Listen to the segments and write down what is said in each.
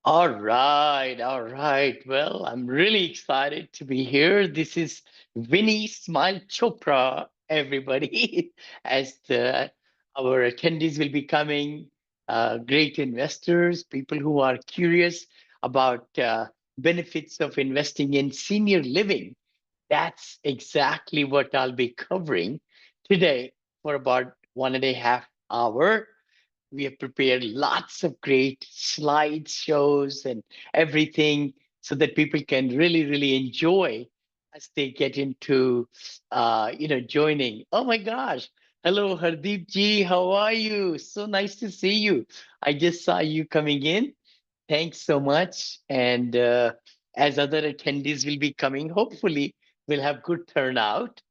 All right, all right. Well, I'm really excited to be here. This is Vinney Smile Chopra, everybody, as our attendees will be coming, great investors, people who are curious about benefits of investing in senior living. That's exactly what I'll be covering today for about 1.5 hours. We have prepared lots of great slide shows and everything so that people can really enjoy as they get into joining. Oh my gosh. Hello, Hardeep ji. How are you? So nice to see you. I just saw you coming in. Thanks so much. And as other attendees will be coming, hopefully we'll have good turnout.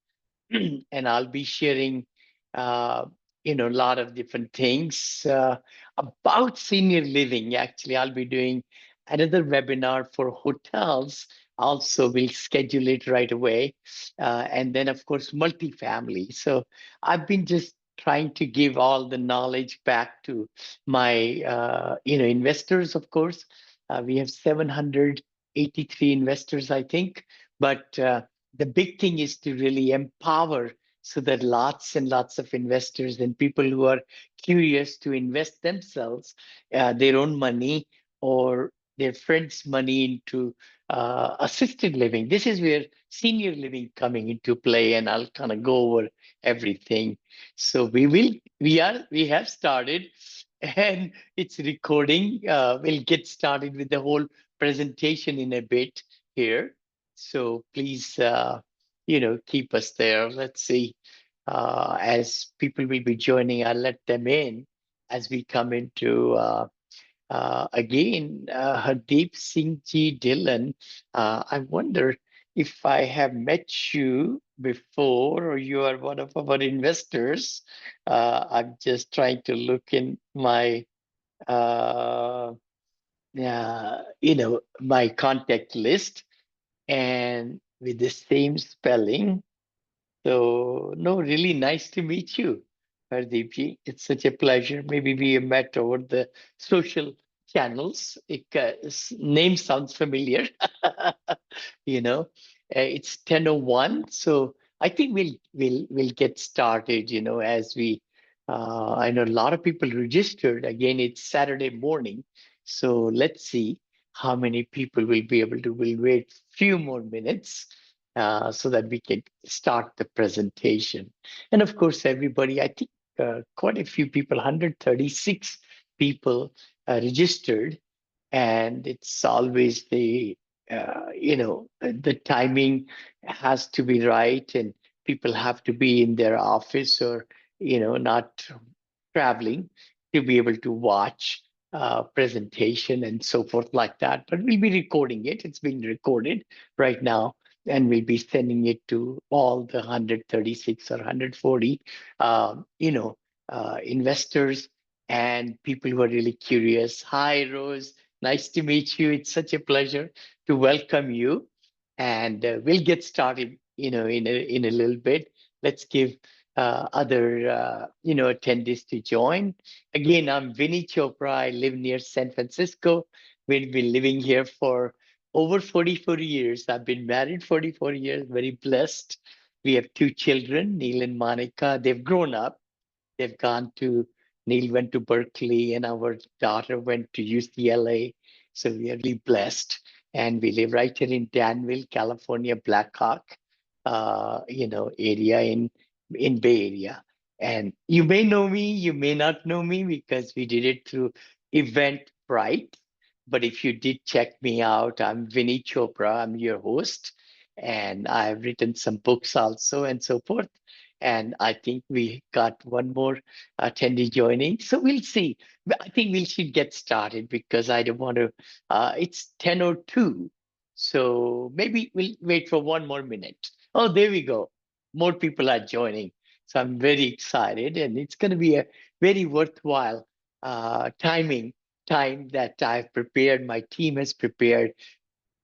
And I'll be sharing, uh, a lot of different things about senior living. Actually, I'll be doing another webinar for hotels. Also, we'll schedule it right away, and then of course multifamily. So I've been just trying to give all the knowledge back to my, investors. Of course, we have 783 investors, I think, but. The big thing is to really empower so that lots and lots of investors and people who are curious to invest themselves, their own money or their friends' money into assisted living. This is where senior living coming into play, and I'll kind of go over everything. So we have started, and it's recording. We'll get started with the whole presentation in a bit here. So please, keep us there. Let's see. As people will be joining, I'll let them in as we come into again, Hardeep Singh Ji Dhillon. I wonder if I have met you before or you are one of our investors. I'm just trying to look in my my contact list and with the same spelling. So, no, really nice to meet you, Hardeepji. It's such a pleasure. Maybe we have met over the social channels. Name sounds familiar. you know, it's 10:01, so I think we'll get started. As we, I know a lot of people registered. Again, it's Saturday morning, so let's see how many people will be able to. We'll wait few more minutes so that we can start the presentation. And of course, everybody, I think quite a few people, 136 people registered, and it's always the timing has to be right, and people have to be in their office or, not traveling to be able to watch presentation and so forth like that. But we'll be recording it. It's being recorded right now, and we'll be sending it to all the 136 or 140, investors and people who are really curious. Hi, Rose. Nice to meet you. It's such a pleasure to welcome you. And we'll get started, in a little bit. Let's give other, attendees to join. Again, I'm Vinney Chopra. I live near San Francisco. We've been living here for over 44 years. I've been married 44 years, very blessed. We have two children, Neil and Monica. They've grown up. They've gone to, Neil went to Berkeley and our daughter went to UCLA. So we are really blessed. And we live right here in Danville, California, Blackhawk, area in Bay Area. And you may know me, you may not know me because we did it through Eventbrite. But if you did check me out, I'm Vinney Chopra. I'm your host. And I've written some books also and so forth. And I think we got one more attendee joining. So we'll see. But I think we should get started because I don't want to, it's 10:02. So maybe we'll wait for one more minute. Oh, there we go. More people are joining. So I'm very excited, and it's going to be a very worthwhile time that I've prepared. My team has prepared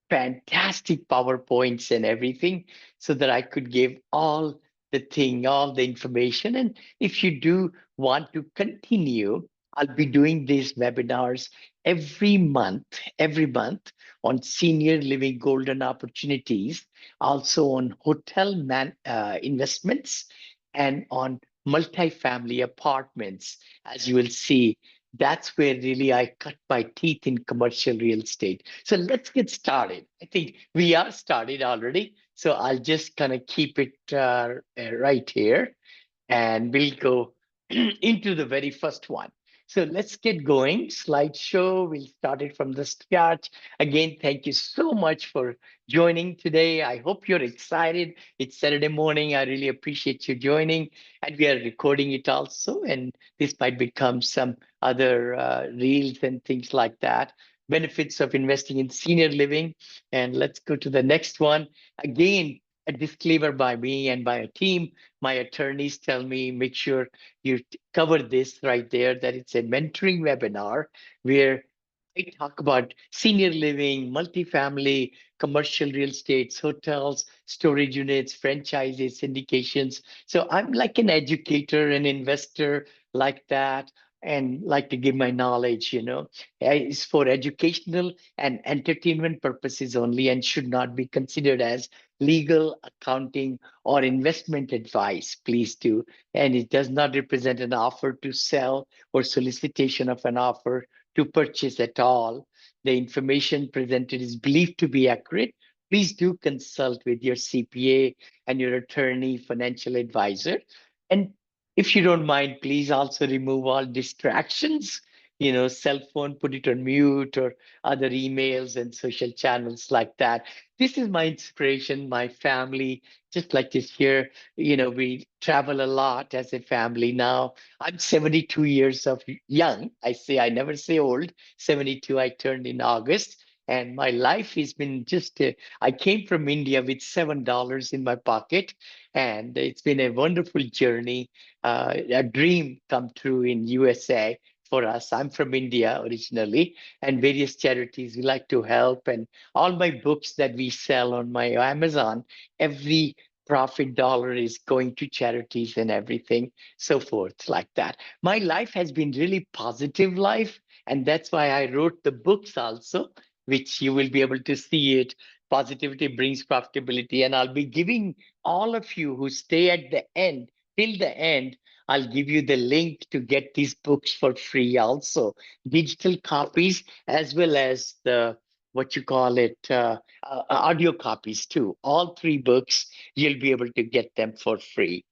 fantastic PowerPoints and everything so that I could give all the information. And if you do want to continue, I'll be doing these webinars every month on senior living golden opportunities, also on investments, and on multifamily apartments. As you will see, that's where really I cut my teeth in commercial real estate. So let's get started. I think we are started already. So I'll just kind of keep it right here and we'll go into the very first one. So let's get going. Slideshow, we'll start it from the start. Again, thank you so much for joining today. I hope you're excited. It's Saturday morning. I really appreciate you joining. And we are recording it also. And this might become some other reels and things like that. Benefits of investing in senior living. And let's go to the next one. Again, a disclaimer by me and by a team. My attorneys tell me make sure you cover this right there, that it's a mentoring webinar where I talk about senior living, multifamily, commercial real estates, hotels, storage units, franchises, syndications. So I'm like an educator, an investor like that, and like to give my knowledge, It's for educational and entertainment purposes only and should not be considered as legal, accounting, or investment advice. Please do. And it does not represent an offer to sell or solicitation of an offer to purchase at all. The information presented is believed to be accurate. Please do consult with your CPA and your attorney, financial advisor. And if you don't mind, please also remove all distractions, cell phone, put it on mute or other emails and social channels like that. This is my inspiration, my family, just like this here. We travel a lot as a family now. I'm 72 years of young. I never say old. 72, I turned in August. And my life has been I came from India with $7 in my pocket. And it's been a wonderful journey, a dream come true in USA for us. I'm from India originally, and various charities we like to help. And all my books that we sell on my Amazon, every profit dollar is going to charities and everything, so forth, like that. My life has been really positive life, and that's why I wrote the books also, which you will be able to see it. Positivity brings profitability, and I'll be giving all of you who stay at the end till the end. I'll give you the link to get these books for free also, digital copies as well as the what you call it audio copies too. All three books, you'll be able to get them for free.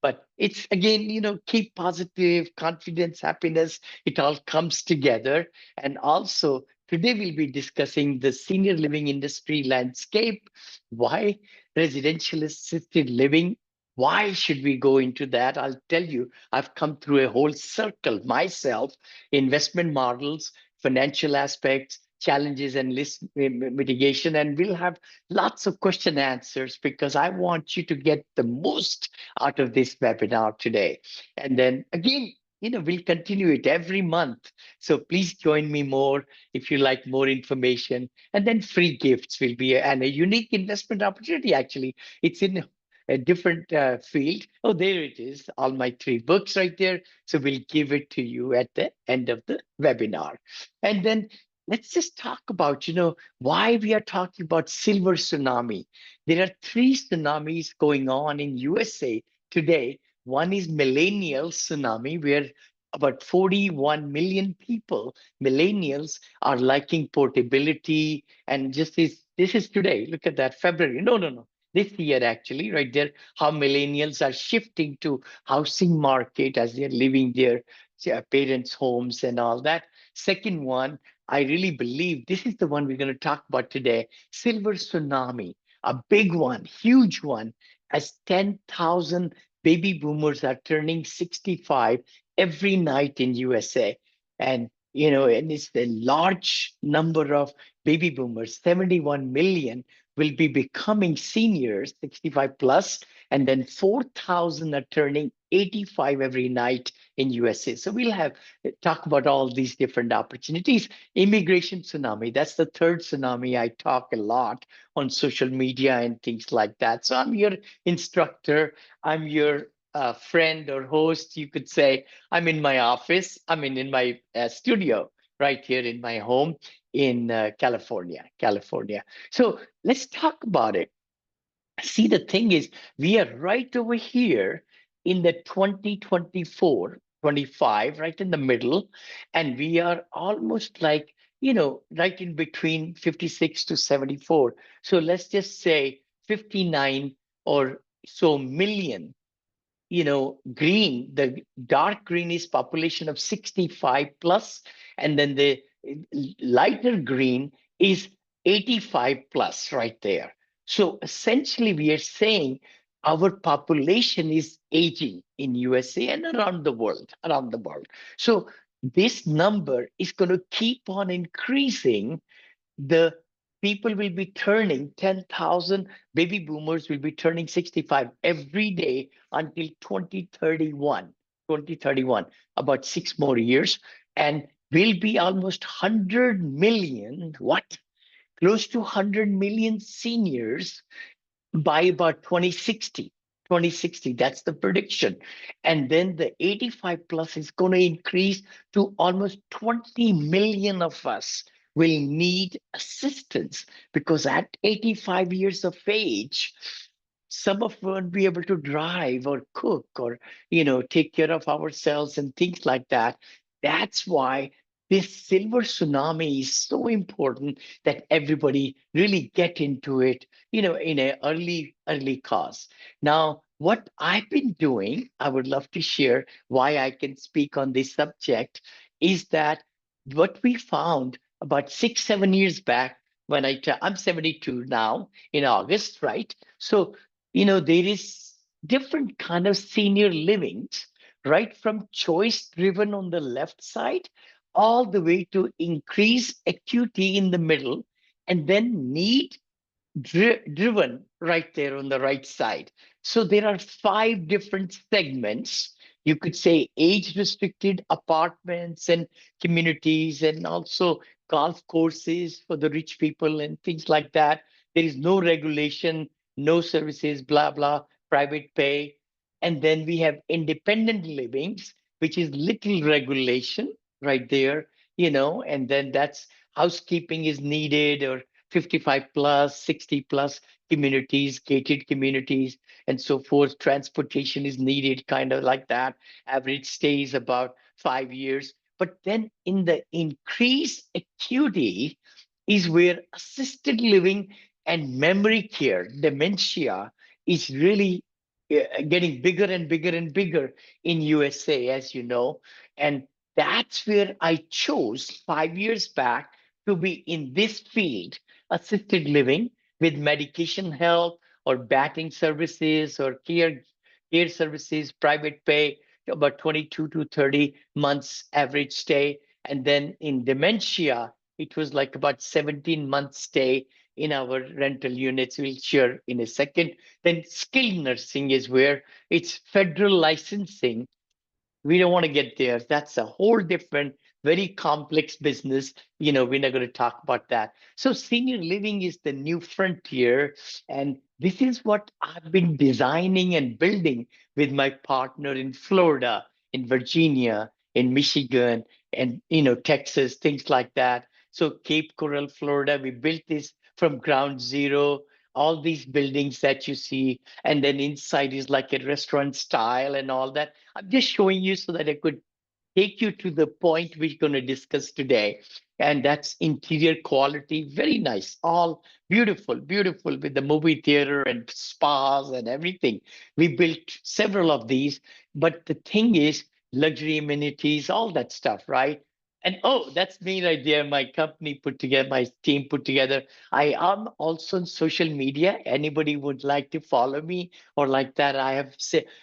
But it's again, keep positive, confidence, happiness. It all comes together. And also, today we'll be discussing the senior living industry landscape, why residential assisted living. Why should we go into that? I'll tell you, I've come through a whole circle myself, investment models, financial aspects, challenges and risk mitigation. And we'll have lots of question answers because I want you to get the most out of this webinar today. And then again, we'll continue it every month. So please join me more if you like more information. And then free gifts will be and a unique investment opportunity, actually. It's in a different field. Oh, there it is. All my three books right there. So we'll give it to you at the end of the webinar. And then let's just talk about, why we are talking about silver tsunami. There are three tsunamis going on in USA today. One is millennial tsunami, where about 41 million people, millennials, are liking portability. And this is today. Look at that, February. No, no, no. This year, actually, right there, how millennials are shifting to housing market as they're leaving their parents' homes and all that. Second one, I really believe this is the one we're going to talk about today. Silver tsunami, a big one, huge one, as 10,000 baby boomers are turning 65 every night in USA. And it's a large number of baby boomers, 71 million will be becoming seniors, 65 plus, and then 4,000 are turning 85 every night in USA. So we'll have talk about all these different opportunities. Immigration tsunami, that's the third tsunami. I talk a lot on social media and things like that. So I'm your instructor. I'm your friend or host, you could say, I'm in my office, in my studio right here in my home in California. So let's talk about it. See, the thing is, we are right over here in the 2024, 25, right in the middle, and we are almost like, right in between 56 to 74. So let's just say 59 or so million. Green, the dark green is population of 65 plus, and then the lighter green is 85 plus right there. So essentially, we are saying our population is aging in USA and around the world. So this number is going to keep on increasing. The people will be turning 10,000 baby boomers will be turning 65 every day until 2031. 2031, about 6 more years, and will be almost 100 million, what? Close to 100 million seniors by about 2060. 2060, that's the prediction. And then the 85 plus is going to increase to almost 20 million of us will need assistance, because at 85 years of age, some of us won't be able to drive or cook or take care of ourselves and things like that. That's why this silver tsunami is so important, that everybody really get into it, in a early cause. Now, what I've been doing, I would love to share why I can speak on this subject, is that what we found about 6 7 years back, I'm 72 now in August, right? So there is different kind of senior livings, right from choice driven on the left side all the way to increase acuity in the middle, and then need driven right there on the right side. So there are five different segments. You could say age restricted apartments and communities, and also golf courses for the rich people and things like that. There is no regulation, no services, blah, blah, private pay. And then we have independent livings, which is little regulation right there, and then that's housekeeping is needed, or 55 plus, 60 plus communities, gated communities, and so forth. Transportation is needed, kind of like that. Average stay is about 5 years. But then in the increased acuity is where assisted living and memory care, dementia, is really getting bigger and bigger and bigger in USA, as you know. And that's where I chose 5 years back to be in this field, assisted living with medication help or batting services or care services, private pay, about 22 to 30 months average stay. And then in dementia, it was like about 17 months stay in our rental units. We'll share in a second. Then skilled nursing is where it's federal licensing. We don't want to get there. That's a whole different, very complex business. We're not going to talk about that. So, senior living is the new frontier. And this is what I've been designing and building with my partner in Florida, in Virginia, in Michigan, and, Texas, things like that. So, Cape Coral, Florida, we built this from ground zero. All these buildings that you see, and then inside is like a restaurant style and all that. I'm just showing you so that I could take you to the point we're going to discuss today. And that's interior quality. Very nice. All beautiful, beautiful, with the movie theater and spas and everything. We built several of these. But the thing is, luxury amenities, all that stuff, right? And oh, that's me right there. My company put together, my team put together. I am also on social media. Anybody would like to follow me or like that? I have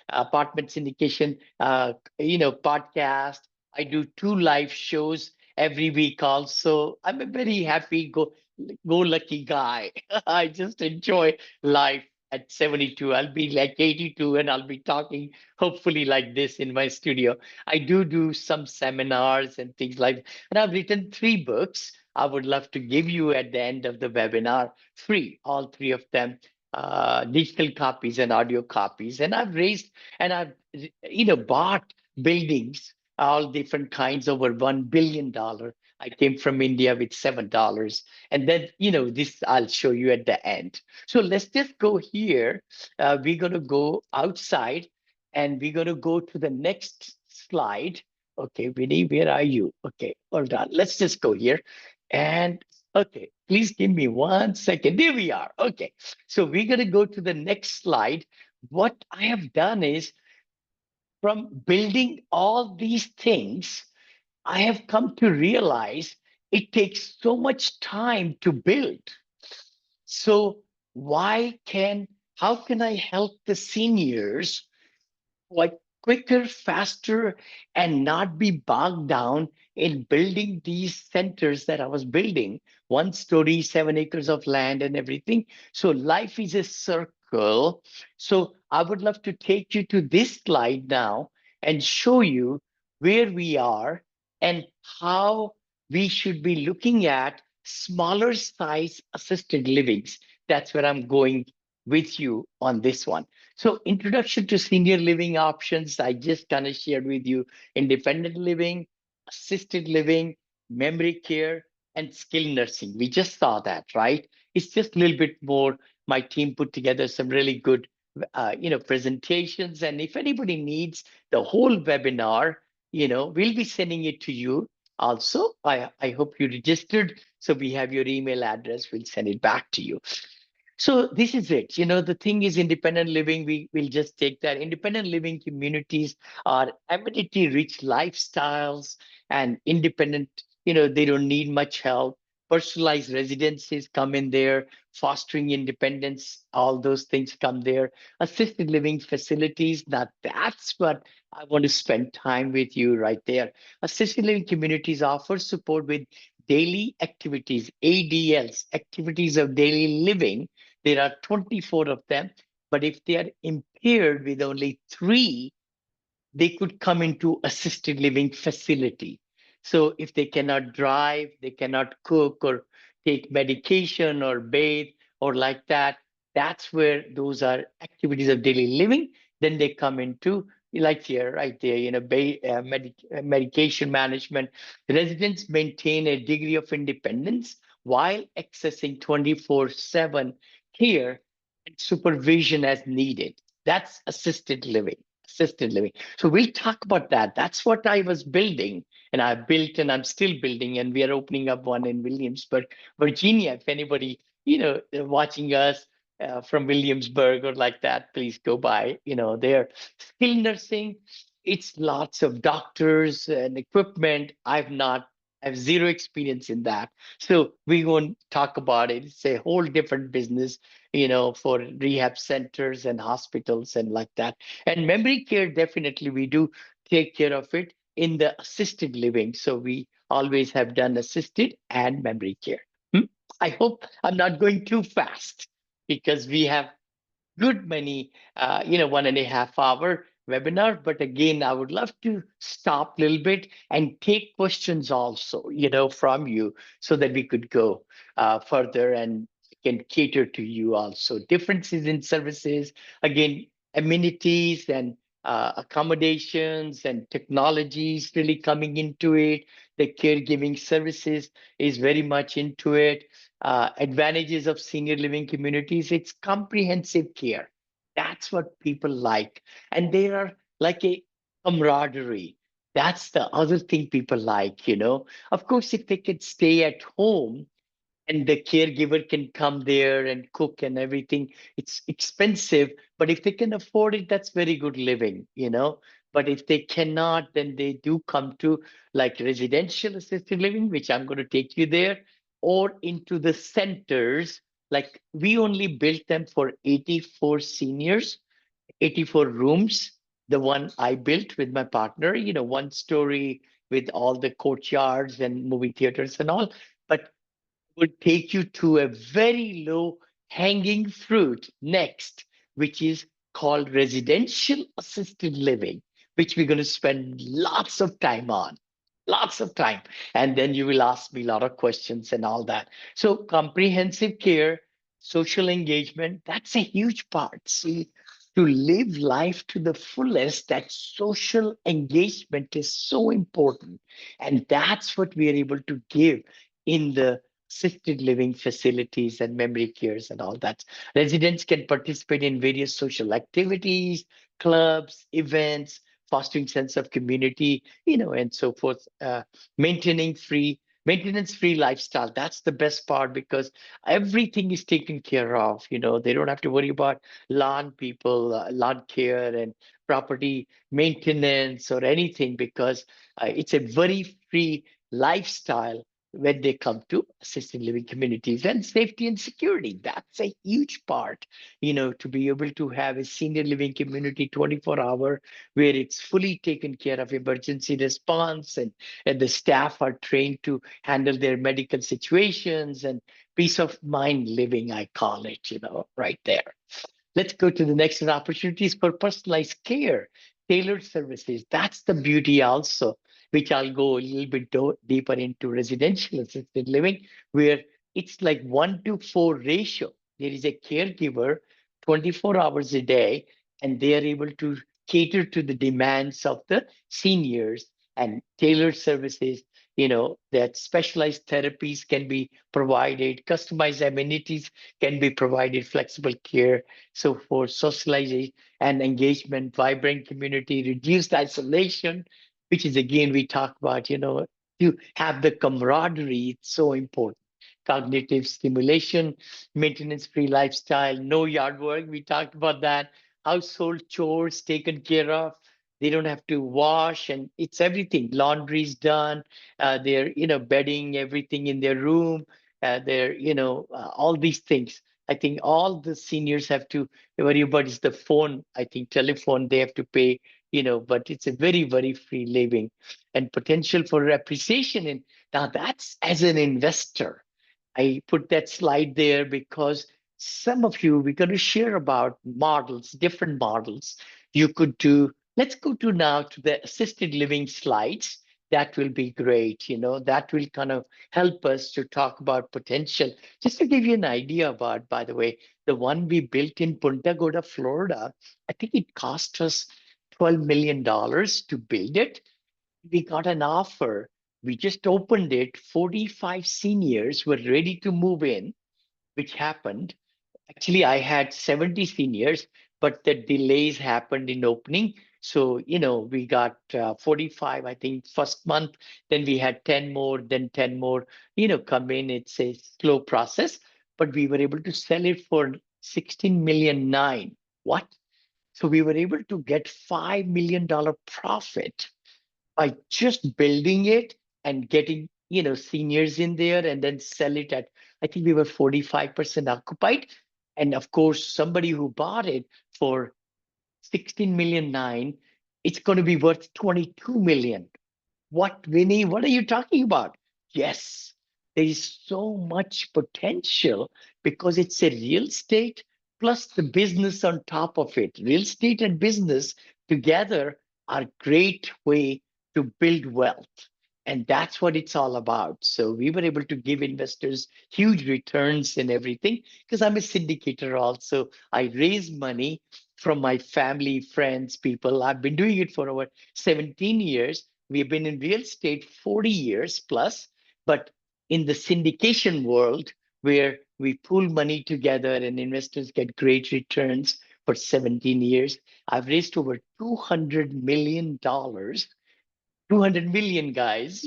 apartment syndication, podcast. I do 2 live shows every week. Also, I'm a very happy go lucky guy. I just enjoy life. At 72, I'll be like 82, and I'll be talking hopefully like this in my studio. I do some seminars and things like, and I've written 3 books. I would love to give you at the end of the webinar free, all 3 of them, digital copies and audio copies. And I've raised, and I've bought buildings, all different kinds, over $1 billion. I came from India with $7. And then, this I'll show you at the end. So let's just go here. We're going to go outside and we're going to go to the next slide. Okay, Vinny, where are you? Okay, hold on. Let's just go here. And okay, please give me 1 second. There we are. Okay, so we're going to go to the next slide. What I have done is, from building all these things, I have come to realize it takes so much time to build. So how can I help the seniors, like, quicker, faster, and not be bogged down in building these centers that I was building? 1 story, 7 acres of land and everything. So life is a circle. So I would love to take you to this slide now and show you where we are and how we should be looking at smaller size assisted livings. That's where I'm going with you on this one. So, introduction to senior living options, I just kind of shared with you independent living, assisted living, memory care, and skilled nursing. We just saw that, right? It's just a little bit more. My team put together some really good, presentations. And if anybody needs the whole webinar, we'll be sending it to you. Also, I hope you registered. So we have your email address. We'll send it back to you. So this is it. The thing is, independent living, we will just take that. Independent living communities are amenity-rich lifestyles and independent, they don't need much help. Personalized residences come in there, fostering independence, all those things come there. Assisted living facilities, now that's what I want to spend time with you right there. Assisted living communities offer support with daily activities, ADLs, activities of daily living. There are 24 of them, but if they are impaired with only 3, they could come into assisted living facility. So if they cannot drive, they cannot cook or take medication or bathe or like that, that's where those are activities of daily living. Then they come into, like here, right there, medication management. Residents maintain a degree of independence while accessing 24/7 care and supervision as needed. That's assisted living. Assisted living. So we'll talk about that. That's what I was building, and I built, and I'm still building, and we are opening up one in Williamsburg, Virginia. If anybody, watching us from Williamsburg or like that, please go by. There. Skilled nursing. It's lots of doctors and equipment. I have zero experience in that. So we won't talk about it. It's a whole different business, for rehab centers and hospitals and like that. And memory care, definitely, we do take care of it in the assisted living. So we always have done assisted and memory care. Hmm? I hope I'm not going too fast because we have good many, 1.5 hour webinar. But again, I would love to stop a little bit and take questions also, from you so that we could go further and can cater to you also. Differences in services, again, amenities and accommodations and technologies really coming into it. The caregiving services is very much into it. Advantages of senior living communities, it's comprehensive care. That's what people like. And they are like a camaraderie. That's the other thing people like. Of course, if they could stay at home and the caregiver can come there and cook and everything, it's expensive. But if they can afford it, that's very good living. But if they cannot, then they do come to like residential assisted living, which I'm going to take you there, or into the centers. Like we only built them for 84 seniors, 84 rooms. The one I built with my partner, 1 story with all the courtyards and movie theaters and all. But would take you to a very low hanging fruit next, which is called residential assisted living, which we're going to spend lots of time on. Lots of time. And then you will ask me a lot of questions and all that. So, comprehensive care, social engagement, that's a huge part. See, to live life to the fullest, that social engagement is so important. And that's what we are able to give in the assisted living facilities and memory cares and all that. Residents can participate in various social activities, clubs, events, fostering sense of community, and so forth. Maintaining free Maintenance free lifestyle. That's the best part because everything is taken care of. They don't have to worry about lawn people, lawn care, and property maintenance or anything because it's a very free lifestyle when they come to assisted living communities. And safety and security, that's a huge part, to be able to have a senior living community 24-hour where it's fully taken care of, emergency response, and the staff are trained to handle their medical situations, and peace of mind living, I call it, right there. Let's go to the next one, opportunities for personalized care, tailored services. That's the beauty also, which I'll go a little bit deeper into residential assisted living, where it's like 1 to 4 ratio. There is a caregiver 24 hours a day, and they are able to cater to the demands of the seniors, and tailored services, that specialized therapies can be provided, customized amenities can be provided, flexible care, so for socialization and engagement, vibrant community, reduced isolation, which is again we talk about, to have the camaraderie, it's so important. Cognitive stimulation, maintenance-free lifestyle, no yard work. We talked about that. Household chores taken care of. They don't have to wash, and it's everything. Laundry's done. They're bedding everything in their room. They're all these things. I think all the seniors have to worry about is the phone. I think telephone they have to pay, but it's a very, very free living and potential for appreciation. And now that's as an investor. I put that slide there because some of you, we're going to share about models, different models you could do. Let's go to now to the assisted living slides. That will be great. That will kind of help us to talk about potential. Just to give you an idea about, by the way, the one we built in Punta Gorda, Florida, I think it cost us $12 million to build it. We got an offer. We just opened it. 45 seniors were ready to move in, which happened. Actually, I had 70 seniors, but the delays happened in opening. So, we got 45, I think, first month. Then we had 10 more, then 10 more, come in. It's a slow process, but we were able to sell it for 16 million nine. What? So we were able to get $5 million profit by just building it and getting seniors in there and then sell it at, I think we were 45% occupied. And of course somebody who bought it for 16 million nine, it's going to be worth 22 million. What, Vinny? What are you talking about? Yes, there is so much potential because it's a real estate plus the business on top of it. Real estate and business together are great way to build wealth. And that's what it's all about. So we were able to give investors huge returns and everything because I'm a syndicator also. I raise money from my family, friends, people. I've been doing it for over 17 years. We've been in real estate 40 years plus, but in the syndication world, where we pool money together and investors get great returns for 17 years, I've raised over $200 million, 200 million guys,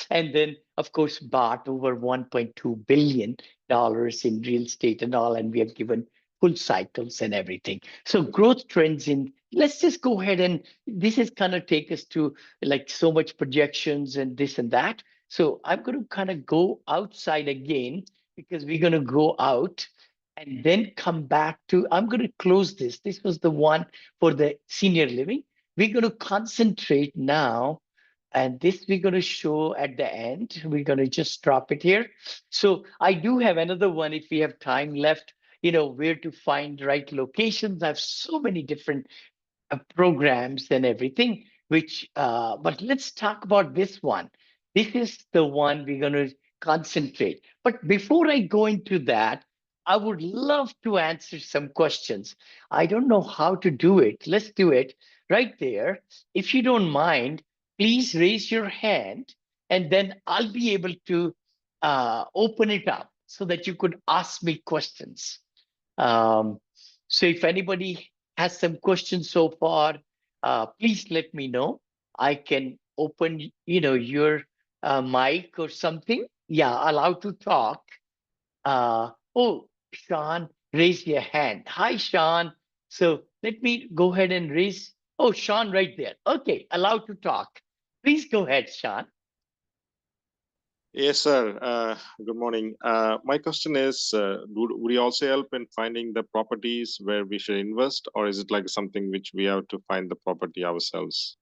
and then of course bought over $1.2 billion in real estate and all, and we have given full cycles and everything. So growth trends in, let's just go ahead, and this is kind of take us to like so much projections and this and that. So I'm going to kind of go outside again because we're going to go out and then come back to, I'm going to close this. This was the one for the senior living. We're going to concentrate now, and this we're going to show at the end. We're going to just drop it here. So I do have another one if we have time left, where to find right locations. I have so many different programs and everything, but let's talk about this one. This is the one we're going to concentrate. But before I go into that, I would love to answer some questions. I don't know how to do it. Let's do it right there. If you don't mind, please raise your hand, and then I'll be able to open it up so that you could ask me questions. Um, so if anybody has some questions so far, please let me know. I can open, your mic or something. Yeah, allow to talk. Oh, Sean, raise your hand. Hi, Sean. So let me go ahead and raise. Oh, Sean, right there. Okay, allowed to talk. Please go ahead, Sean. Yes, sir. Good morning. My question is, would you also help in finding the properties where we should invest, or is it like something which we have to find the property ourselves?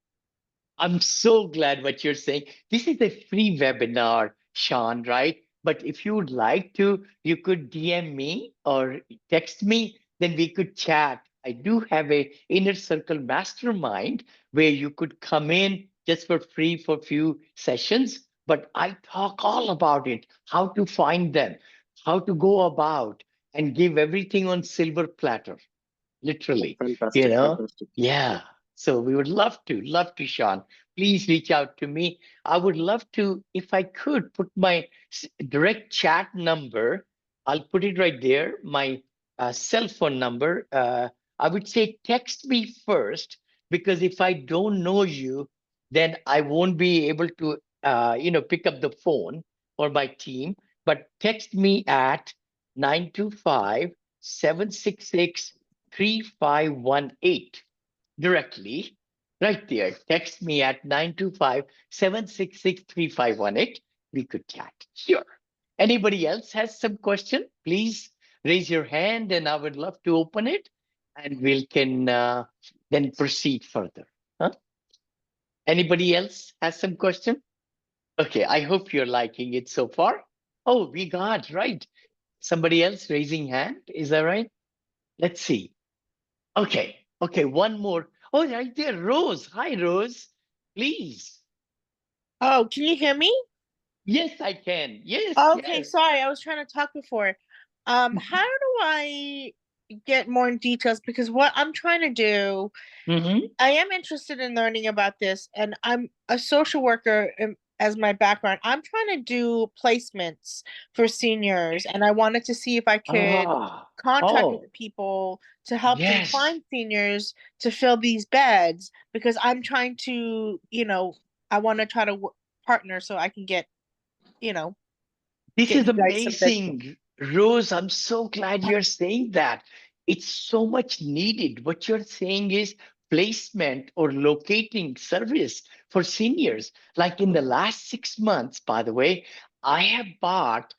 I'm so glad what you're saying. This is a free webinar, Sean, right? But if you would like to, you could DM me or text me, then we could chat. I do have a inner circle mastermind where you could come in just for free for a few sessions, but I talk all about it, how to find them, how to go about and give everything on silver platter, Oh, literally, you fantastic, know? fantastic. Yeah. So we would love to, Sean. Please reach out to me. I would love to, if I could, put my direct chat number. I'll put it right there, my cell phone number. I would say text me first, because if I don't know you, then I won't be able to, pick up the phone for my team. But text me at 925-766-3518 directly, right there. Text me at 925-766-3518. We could chat. Sure. Anybody else has some question? Please raise your hand and I would love to open it and we can then proceed further. Huh? Anybody else has some question? Okay, I hope you're liking it so far. Oh, we got right. Somebody else raising hand. Is that right? Let's see. Okay, one more. Oh, right there, Rose. Hi, Rose. Please. Oh, can you hear me? Yes, I can. Yes, Okay, yes. sorry, I was trying to talk before. How do I get more details? Because what I'm trying to do, Mm-hmm. I am interested in learning about this, and I'm a social worker as my background. I'm trying to do placements for seniors, and I wanted to see if I could Ah, contract with oh, people to help them yes. find seniors to fill these beds because I'm trying to, I want to try to partner so I can you know, This get is you guys some beds. amazing, Rose. I'm so glad you're saying that. It's so much needed. What you're saying is placement or locating service for seniors. Like in the last 6 months, by the way, I have bought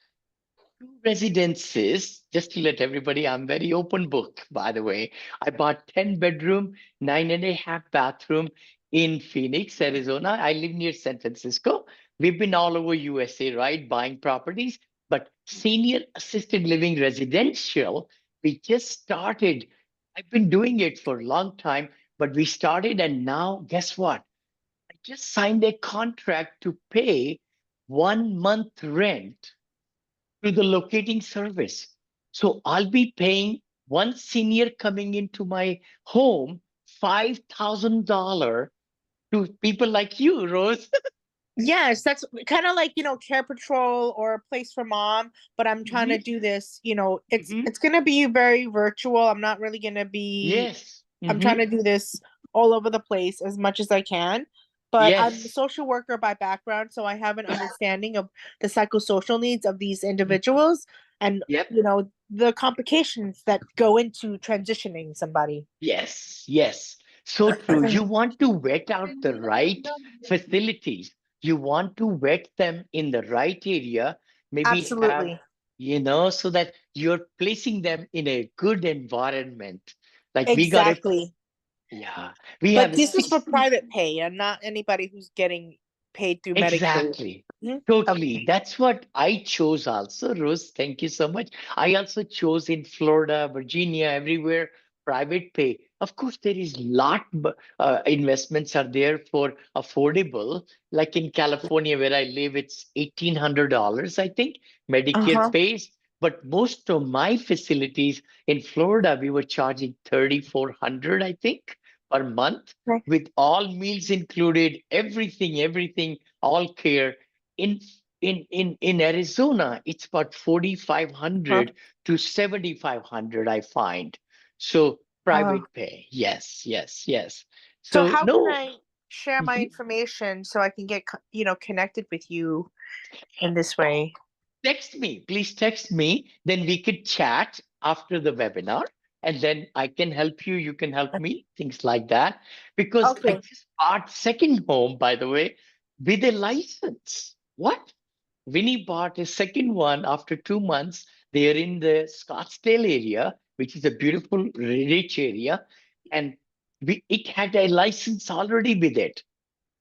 two residences. Just to let everybody, I'm very open book, by the way. I bought 10 bedroom, 9.5 bathroom in Phoenix, Arizona. I live near San Francisco. We've been all over USA, right? Buying properties, but senior assisted living residential, we just started. I've been doing it for a long time, but we started, and now guess what? I just signed a contract to pay 1 month rent to the locating service. So I'll be paying one senior coming into my home $5,000 to people like you, Rose. Yes, that's kind of like, Care Patrol or a place for mom, but I'm trying to Mhm, do this, it's mhm. it's going to be very virtual. I'm not really going to be Yes. I'm trying Mhm. to do this all over the place as much as I can. But I'm a Yes. social worker by background, so I have an understanding of the psychosocial needs of these Mhm. individuals and, Yep. the complications that go into transitioning somebody. Yes, yes. So true. You want to vet out the right facilities. You want to vet them in the right area, maybe have, Absolutely. so that you're placing them in a good environment. Like we got it. Exactly. Yeah, we But have this is for six. private pay and not anybody who's getting paid through Medicaid. Exactly. Mhm. Totally. Okay. That's what I chose also, Rose. Thank you so much. I also chose in Florida, Virginia, everywhere, private pay. Of course, there is investments are there for affordable. Like in California, where I live, it's $1,800, I think, Medicare Uh-huh. pays. But most of my facilities in Florida, we were charging 3,400, I think, per month, Okay. with all meals included, everything, all care. In in Arizona, it's about Huh. 4,500 to 7,500, I find. So Oh. private pay, yes. So So how can no. I share my Mhm. information so I can get, connected with you in this way? Text me, please text me. Then we could chat after the webinar, and then I can help you. You can help me, things like that. Because I Okay. just bought second home, by the way, with a license. What? Vinny bought a second one after 2 months. They're in the Scottsdale area, which is a beautiful, rich area, and it had a license already with it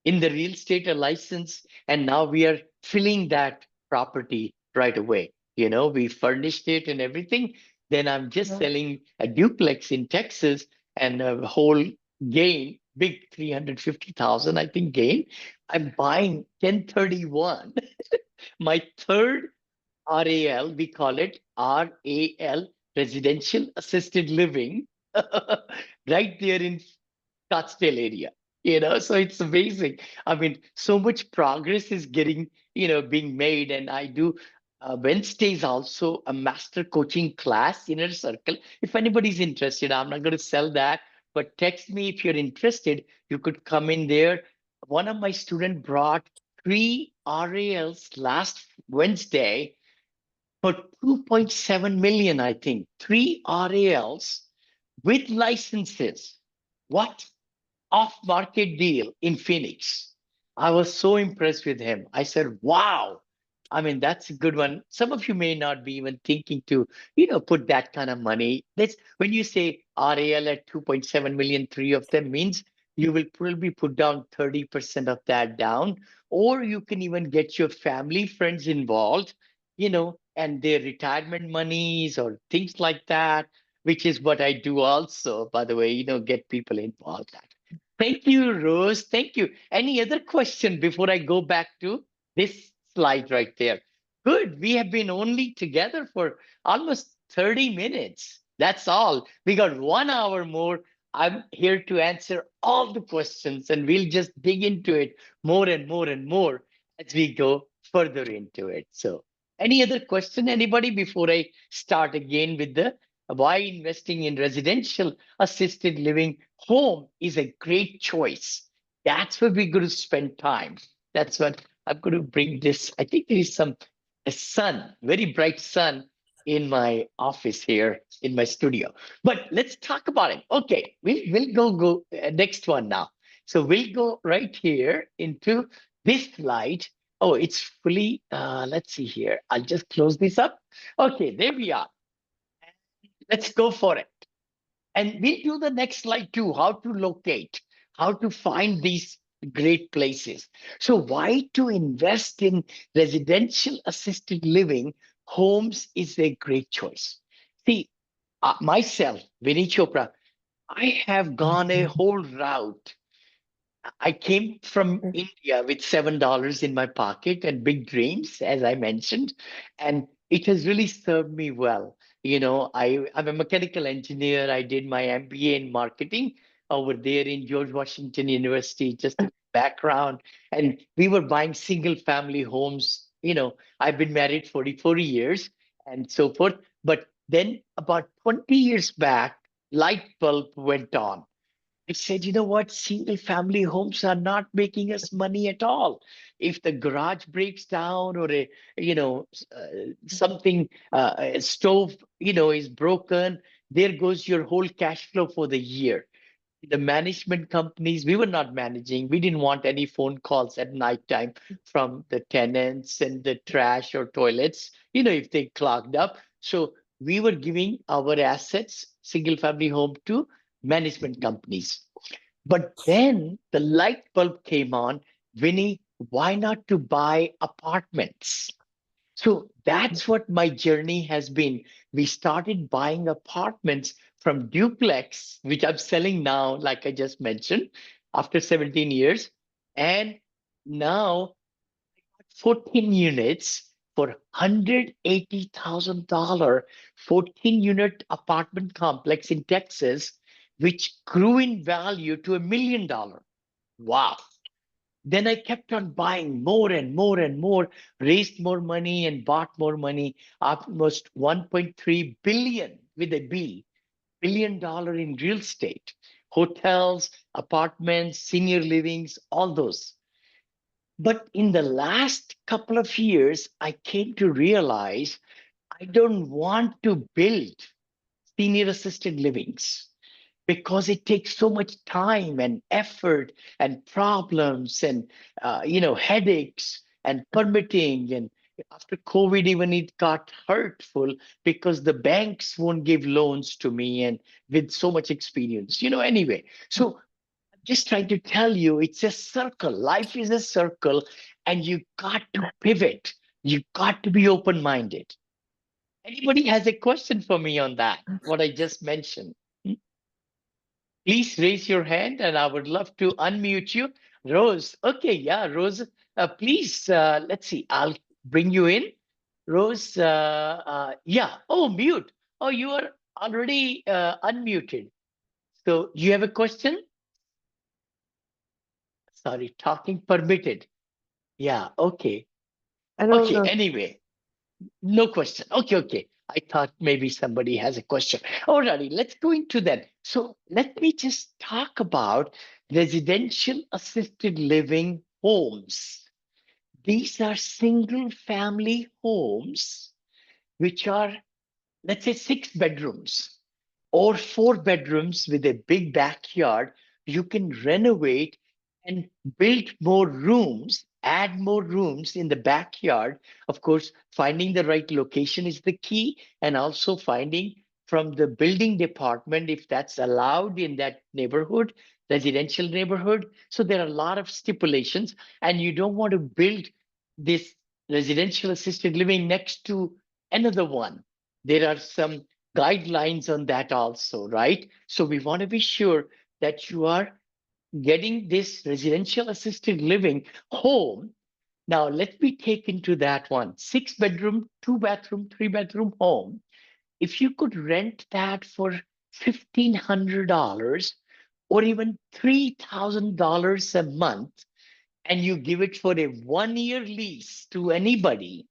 in the real estate a license, and now we are filling that property right away. We furnished it and everything. Then I'm just Mhm. selling a duplex in Texas, and a whole gain, big 350,000, I think, gain. I'm buying 1031, my third RAL, we call it RAL, residential assisted living, right there in Scottsdale area. So it's amazing. I mean, so much progress is being made. And I do Wednesdays also a master coaching class, inner circle. If anybody's interested, I'm not going to sell that, but text me if you're interested. You could come in there. One of my students brought 3 RALs last Wednesday for 2.7 million, I think. 3 RALs with licenses. What? Off-market deal in Phoenix. I was so impressed with him. I said, wow. I mean, that's a good one. Some of you may not be even thinking to, put that kind of money. That's when you say RAL at 2.7 million, three of them means you will probably put down 30% of that down, or you can even get your family, friends involved, and their retirement monies or things like that, which is what I do also, by the way, get people involved. Thank you, Rose. Thank you. Any other question before I go back to this slide right there? Good. We have been only together for almost 30 minutes. That's all. We got 1 hour more. I'm here to answer all the questions, and we'll just dig into it more and more and more as we go further into it. So, any other question, anybody, before I start again with the why investing in residential assisted living home is a great choice? That's where we're going to spend time. That's what I'm going to bring this. I think there is a sun, very bright sun in my office here in my studio. But let's talk about it. Okay, we'll go next one now. So we'll go right here into this slide. Oh, it's fully. Let's see here. I'll just close this up. Okay, there we are. Let's go for it. And we'll do the next slide too, how to locate, how to find these great places. So why to invest in residential assisted living homes is a great choice. See, myself, Vinney Chopra, I have gone a whole route. I came from India with $7 in my pocket and big dreams, as I mentioned, and it has really served me well. I'm a mechanical engineer. I did my MBA in marketing over there in George Washington University, just a background. And we were buying single family homes. I've been married 44 years and so forth. But then about 20 years back, light bulb went on. I said, you know what? Single family homes are not making us money at all. If the garage breaks down or something, a stove, is broken, there goes your whole cash flow for the year. The management companies, we were not managing. We didn't want any phone calls at nighttime from the tenants and the trash or toilets, if they clogged up. So we were giving our assets, single family home, to management companies. But then the light bulb came on. Vinny, why not to buy apartments? So that's what my journey has been. We started buying apartments from duplex, which I'm selling now, like I just mentioned, after 17 years. And now 14 units, for $180,000 14-unit apartment complex in Texas, which grew in value to $1 million. Wow. Then I kept on buying more and more and more, raised more money and bought more money, almost 1.3 billion with a B, $1 billion in real estate, hotels, apartments, senior livings, all those. But in the last couple of years, I came to realize I don't want to build senior assisted livings because it takes so much time and effort and problems and headaches and permitting. And after COVID, even it got hurtful because the banks won't give loans to me and with so much experience. Anyway, so just trying to tell you it's a circle. Life is a circle, and you got to pivot. You got to be open minded. Anybody has a question for me on that, what I just mentioned? Please raise your hand and I would love to unmute you. Rose. Okay, yeah, Rose. Please, let's see. I'll bring you in. Rose, yeah. Oh, mute. Oh, you are already unmuted. So you have a question? Sorry, talking permitted. Yeah, okay. I don't Okay, know. anyway, no question. Okay, okay. I thought maybe somebody has a question. Alrighty, let's go into that. So let me just talk about residential assisted living homes. These are single family homes, which are, let's say, 6 bedrooms or 4 bedrooms with a big backyard. You can renovate and build more rooms, add more rooms in the backyard. Of course, finding the right location is the key, and also finding from the building department if that's allowed in that neighborhood, residential neighborhood. So there are a lot of stipulations, and you don't want to build this residential assisted living next to another one. There are some guidelines on that also, right? So we want to be sure that you are getting this residential assisted living home. Now, let me take into that one 6 bedroom, 2 bathroom, 3 bedroom home. If you could rent that for $1,500 or even $3,000 a month, and you give it for a 1 year lease to anybody,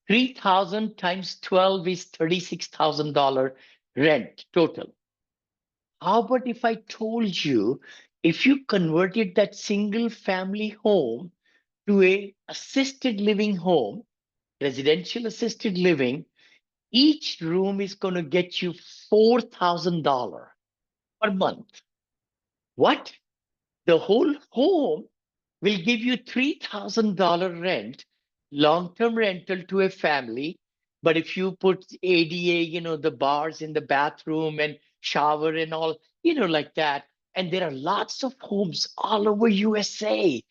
3,000 times 12 is $36,000 rent total. How about if I told you, if you converted that single family home to a assisted living home, residential assisted living, each room is going to get you $4,000 per month. What? The whole home will give you $3,000 rent, long-term rental to a family. But if you put ADA, the bars in the bathroom and shower and all, like that, and there are lots of homes all over USA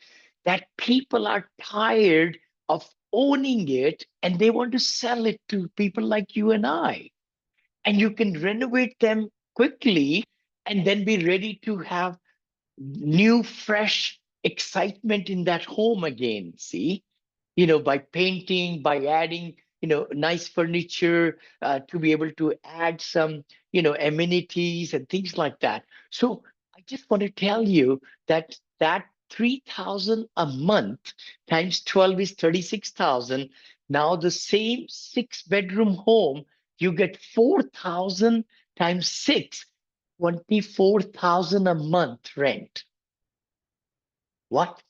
that people are tired of owning it and they want to sell it to people like you and I. And you can renovate them quickly and then be ready to have new, fresh excitement in that home again. See, by painting, by adding, nice furniture, to be able to add some, amenities and things like that. So I just want to tell you that 3,000 a month times 12 is 36,000. Now the same 6 bedroom home, you get 4,000 times 6, 24,000 a month rent. What?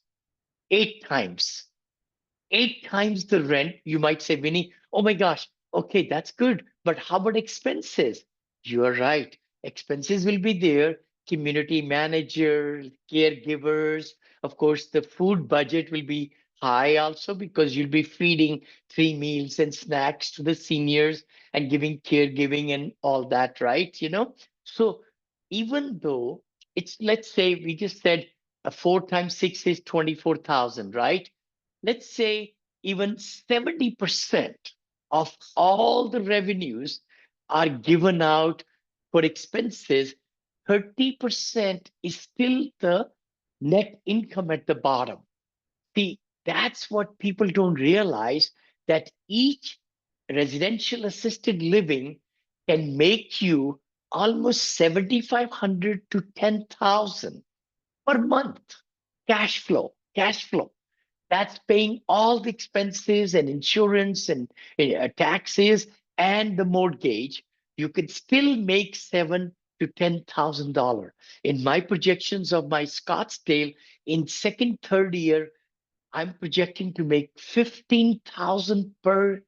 8 times. 8 times the rent. You might say, Vinny, oh my gosh, okay, that's good. But how about expenses? You are right. Expenses will be there. Community manager, caregivers. Of course, the food budget will be high also because you'll be feeding 3 meals and snacks to the seniors and giving caregiving and all that, right? So even though let's say we just said 4 times 6 is 24,000, right? Let's say even 70% of all the revenues are given out for expenses, 30% is still the net income at the bottom. See, That's what people don't realize, that each residential assisted living can make you almost 7,500 to 10,000 per month cash flow. That's paying all the expenses and insurance and taxes and the mortgage. You could still make $7,000 to $10,000. In my projections of my Scottsdale, in second, third year, I'm projecting to make 15,000 per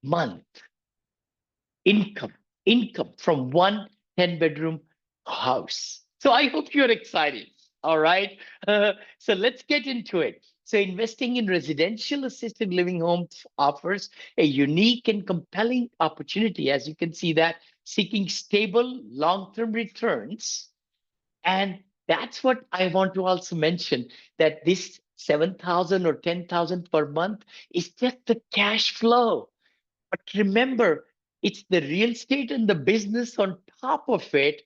month income, income from one 10-bedroom house. So I hope you're excited. All right. So let's get into it. So investing in residential assisted living homes offers a unique and compelling opportunity, as you can see that, seeking stable long-term returns. And that's what I want to also mention, that this 7,000 or 10,000 per month is just the cash flow. But remember, it's the real estate and the business on top of it.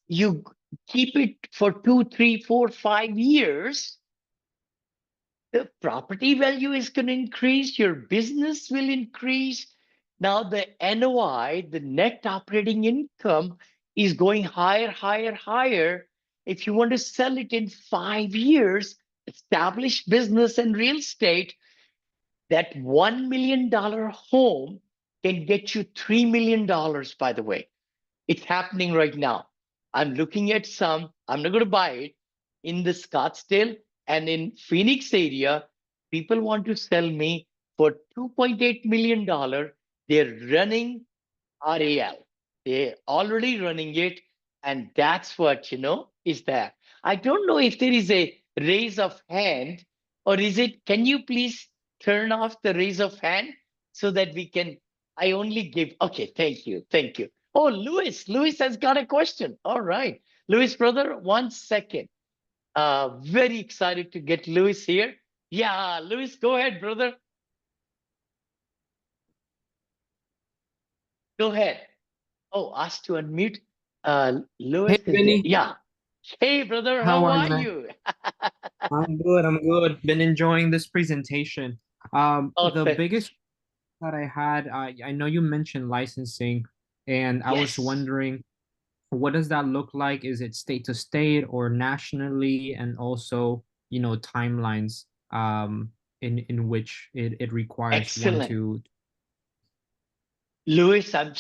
You keep it for 2, 3, 4, 5 years, the property value is going to increase, your business will increase. Now, the NOI, the net operating income, is going higher, higher, higher. If you want to sell it in 5 years, establish business and real estate, that $1 million home can get you $3 million, by the way. It's happening right now. I'm looking at some, I'm not going to buy it in the Scottsdale and in Phoenix area. People want to sell me for $2.8 million. They're running RAL. They're already running it. And that's what, is that. I don't know if there is a raise of hand, or is it, can you please turn off the raise of hand so that we can, I only give, okay, thank you, thank you. Oh, Louis has got a question. All right. Louis, brother, 1 second. Very excited to get Louis here. Yeah, Louis, go ahead, brother. Go ahead. Oh, ask to unmute. Hey, Lewis is there. Vinny, Yeah. Hey, brother, how how are you, are man? you? I'm good. I'm good. Been enjoying this presentation. Oh, The biggest that I had, I know you mentioned licensing, and I was yes. wondering, what does that look like? Is it state to state or nationally? And also, timelines, in which it requires one Excellent. to. Louis, I'm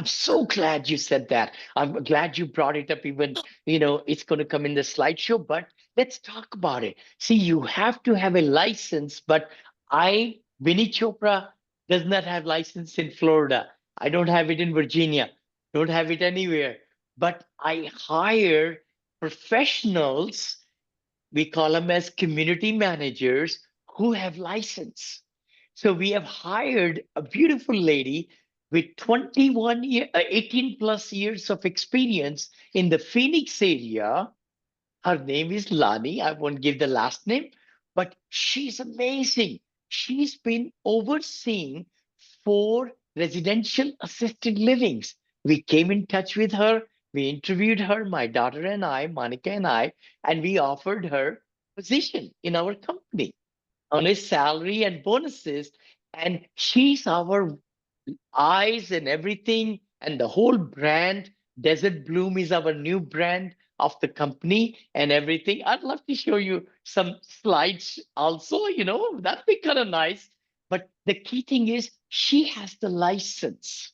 so glad you said that. I'm glad you brought it up. Even it's going to come in the slideshow. But let's talk about it. See, you have to have a license. But Vinney Chopra, does not have license in Florida. I don't have it in Virginia. Don't have it anywhere. But I hire professionals. We call them as community managers who have license. So we have hired a beautiful lady with 18 plus years of experience in the Phoenix area. Her name is Lani. I won't give the last name, but she's amazing. She's been overseeing 4 residential assisted livings. We came in touch with her. We interviewed her, my daughter and I, Monica and I, and we offered her position in our company on a salary and bonuses. And she's our eyes and everything, and the whole brand. Desert Bloom is our new brand of the company and everything. I'd love to show you some slides also, that'd be kind of nice. But the key thing is she has the license.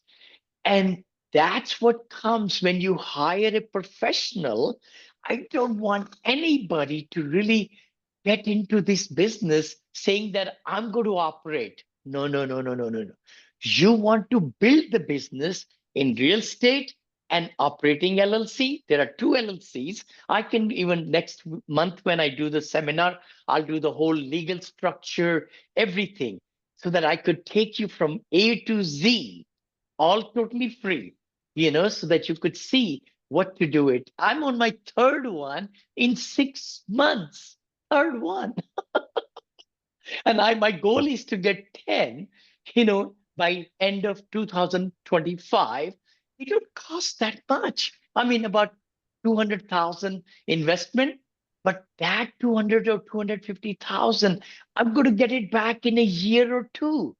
And that's what comes when you hire a professional. I don't want anybody to really get into this business saying that I'm going to operate. No, no, no, no, no, no, no. You want to build the business in real estate and operating LLC. There are 2 LLCs. I can even next month when I do the seminar, I'll do the whole legal structure, everything, so that I could take you from A to Z all totally free, so that you could see what to do it. I'm on my third one in 6 months. Third one. And my goal is to get 10, by end of 2025. It don't cost that much. I mean, about 200,000 investment, But that 200 or 250,000, I'm going to get it back in a year or two.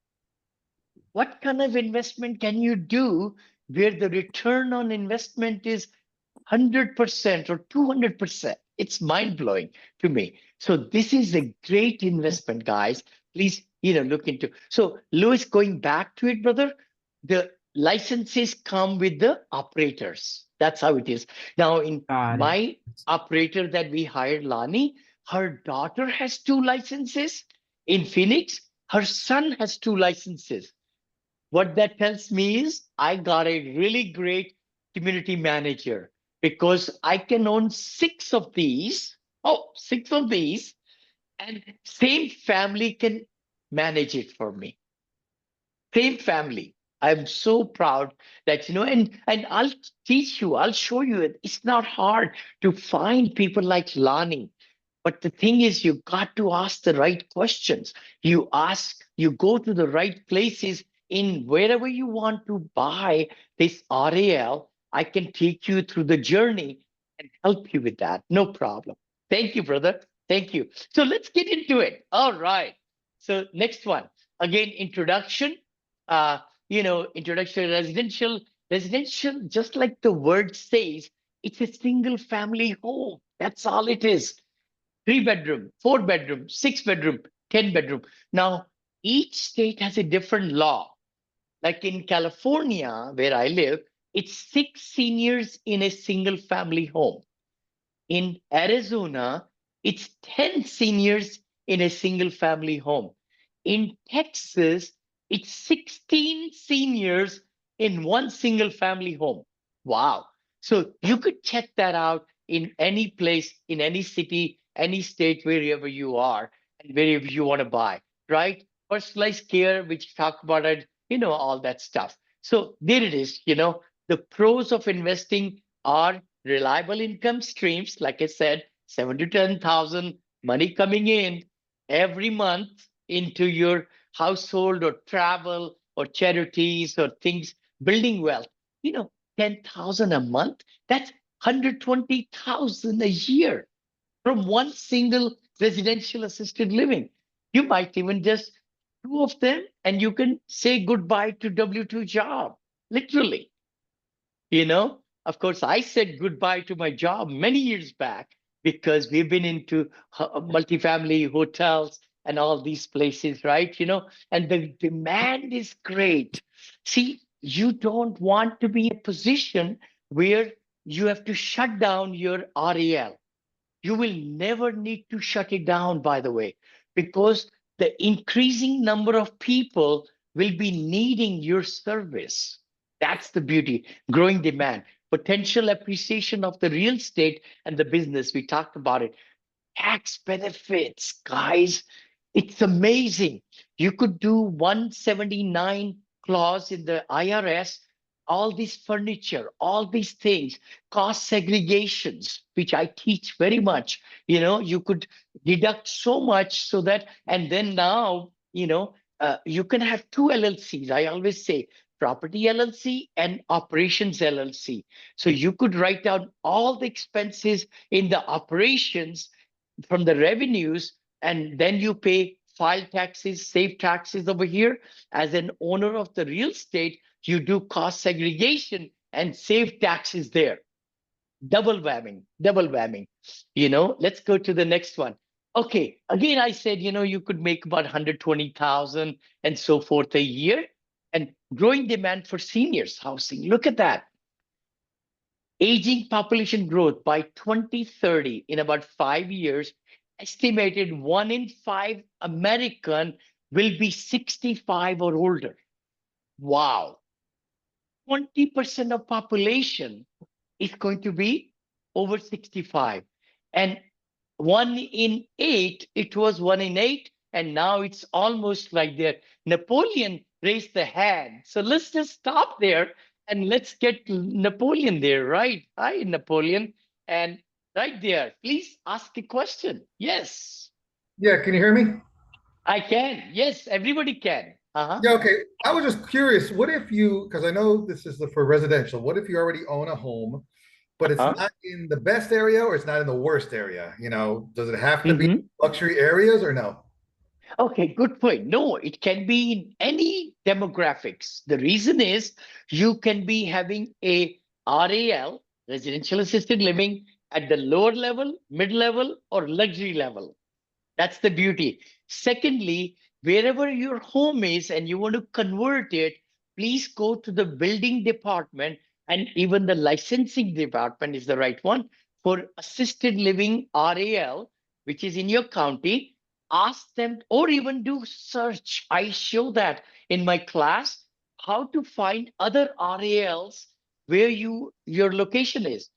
What kind of investment can you do where the return on investment is 100% or 200%? It's mind blowing to me. So this is a great investment, guys. Please, look into. So Louis, going back to it, brother, the licenses come with the operators. That's how it is. Now, in Got it. my operator that we hired, Lani, her daughter has 2 licenses. In Phoenix, her son has 2 licenses. What that tells me is I got a really great community manager because I can own 6 of these. Oh, 6 of these, and same family can manage it for me. Same family. I'm so proud that, and I'll teach you, I'll show you. It's not hard to find people like Lani. But the thing is, you got to ask the right questions. You go to the right places in wherever you want to buy this RAL. I can take you through the journey and help you with that. No problem. Thank you, brother. Thank you. So let's get into it. All right. So next one. Again, introduction. Uh, introduction residential. Residential, just like the word says, it's a single family home. That's all it is. 3 bedroom, 4 bedroom, 6 bedroom, 10 bedroom. Now, each state has a different law. Like in California, where I live, it's 6 seniors in a single family home. In Arizona, it's 10 seniors in a single family home. In Texas, it's 16 seniors in one single family home. Wow. So you could check that out in any place, in any city, any state, wherever you are, and wherever you want to buy, right? Personalized care, which talk about it, all that stuff. So there it is, the pros of investing are reliable income streams, like I said, 7 to 10,000 money coming in every month into your household or travel or charities or things, building wealth. 10,000 a month, that's 120,000 a year from one single residential assisted living. You might even just 2 of them and you can say goodbye to W-2 job, literally. Of course, I said goodbye to my job many years back because we've been into multifamily hotels and all these places, right? And the demand is great. See, you don't want to be in a position where you have to shut down your REL. You will never need to shut it down, by the way, because the increasing number of people will be needing your service. That's the beauty, growing demand, potential appreciation of the real estate and the business. We talked about it. Tax benefits, guys. It's amazing. You could do 179 clause in the IRS, all this furniture, all these things, cost segregations, which I teach very much. You could deduct so much so that, and then now, you can have 2 LLCs. I always say property LLC and operations LLC. So you could write down all the expenses in the operations from the revenues, and then you pay file taxes, save taxes over here. As an owner of the real estate, you do cost segregation and save taxes there. Double whamming, double whamming. Let's go to the next one. Okay, again, I said, you could make about 120,000 and so forth a year, and growing demand for seniors housing. Look at that. Aging population growth by 2030, in about 5 years, estimated 1 in 5 American will be 65 or older. Wow. 20% of population is going to be over 65. And 1 in 8, it was 1 in 8, and now it's almost like there. Napoleon raised the hand. So let's just stop there and let's get Napoleon there, right? Hi, Napoleon. And right there, please ask a question. Yes, Yeah, can you hear me? I can. Yes, everybody can. Yeah, okay. I was just curious, what if you, because I know this is for residential, what if you already own a home but it's Uh-huh. not in the best area or it's not in the worst area. Does it have to be Mhm. luxury areas or no? Okay, good point. No, it can be in any demographics. The reason is you can be having a RAL, residential assisted living, at the lower level, mid level, or luxury level. That's the beauty. Secondly, wherever your home is and you want to convert it, please go to the building department, and even the licensing department is the right one for assisted living RAL, which is in your county. Ask them or even do search. I show that in my class how to find other RALs where your location is.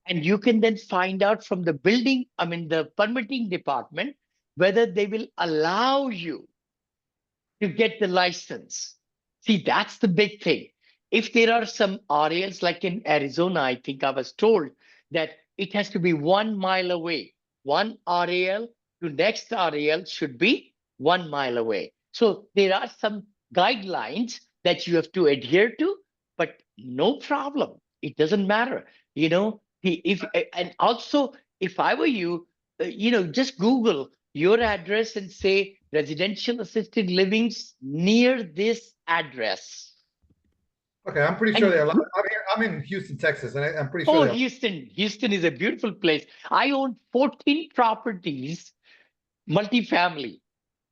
And you can then find out from the building, I mean, the permitting department, whether they will allow you to get the license. See, that's the big thing. If there are some RALs, like in Arizona, I think I was told that it has to be 1 mile away. One RAL to next RAL should be 1 mile away. So there are some guidelines that you have to adhere to, but no problem. It doesn't matter. If and also if I were you, just Google your address and say residential assisted livings near this address. Okay, I'm pretty sure And they allow. I'm in Houston, Texas, and I'm pretty sure oh, they allow. Houston is a beautiful place. I own 14 properties, multifamily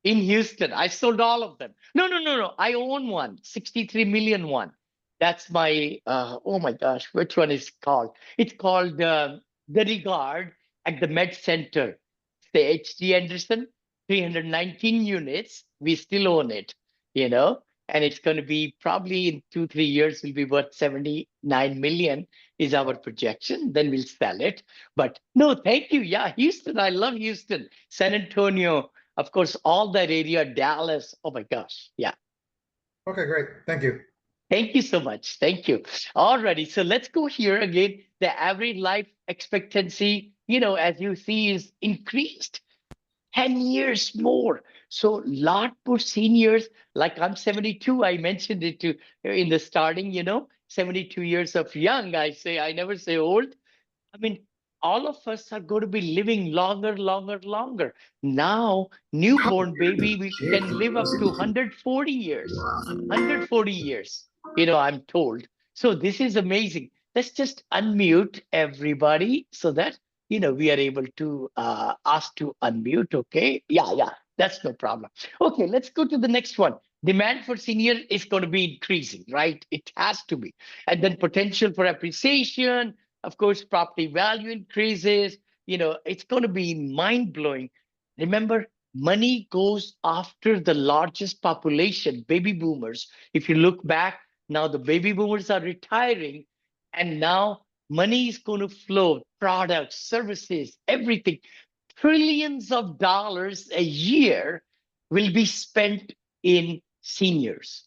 in Houston. I sold all of them. No. I own one, 63 million one. That's my, oh my gosh, which one is called? It's called The Regard at the Med Center. The H.D. Anderson, 319 units. We still own it, and it's going to be probably in 2, 3 years, will be worth 79 million is our projection. Then we'll sell it. But no, thank you. Yeah, Houston. I love Houston. San Antonio, of course, all that area, Dallas. Oh my gosh. Yeah. Okay, great. Thank you. Thank you so much. Thank you. Alrighty. So let's go here again. The average life expectancy, as you see, is increased 10 years more. So lot more seniors, like I'm 72. I mentioned it to in the starting, 72 years of young. I never say old. I mean, all of us are going to be living longer, longer, longer. Now, newborn baby, we can live up to 140 years. 140 years, I'm told. So this is amazing. Let's just unmute everybody so that, we are able to ask to unmute. Okay. Yeah, that's no problem. Okay, let's go to the next one. Demand for senior is going to be increasing, right? It has to be. And then potential for appreciation, of course, property value increases. It's going to be mind blowing. Remember, money goes after the largest population, baby boomers. If you look back, now the baby boomers are retiring, and now money is going to flow, products, services, everything. Trillions of dollars a year will be spent in seniors,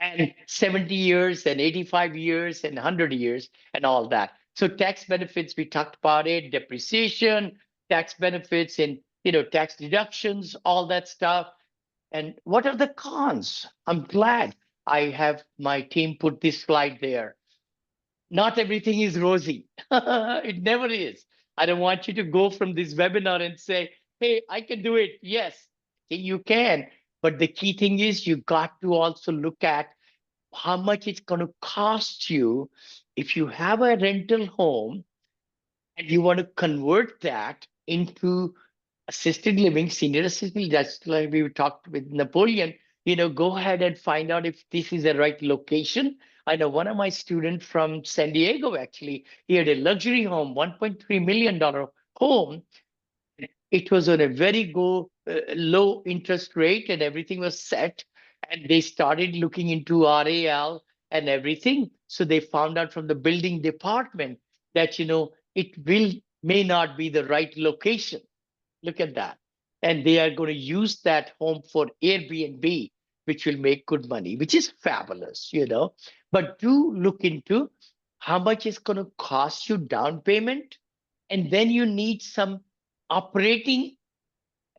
and 70 years and 85 years and 100 years and all that. So tax benefits, we talked about it, depreciation, tax benefits and, tax deductions, all that stuff. And what are the cons? I'm glad I have my team put this slide there. Not everything is rosy. It never is. I don't want you to go from this webinar and say, hey, I can do it. Yes, you can. But the key thing is you got to also look at how much it's going to cost you if you have a rental home and you want to convert that into assisted living, senior assisted living. That's like we talked with Napoleon. Go ahead and find out if this is the right location. I know one of my students from San Diego, actually, he had a luxury home, $1.3 million home. It was on a very low interest rate and everything was set. And they started looking into RAL and everything. So they found out from the building department that, it may not be the right location. Look at that. And they are going to use that home for Airbnb, which will make good money, which is fabulous, But do look into how much it's going to cost you down payment. And then you need some operating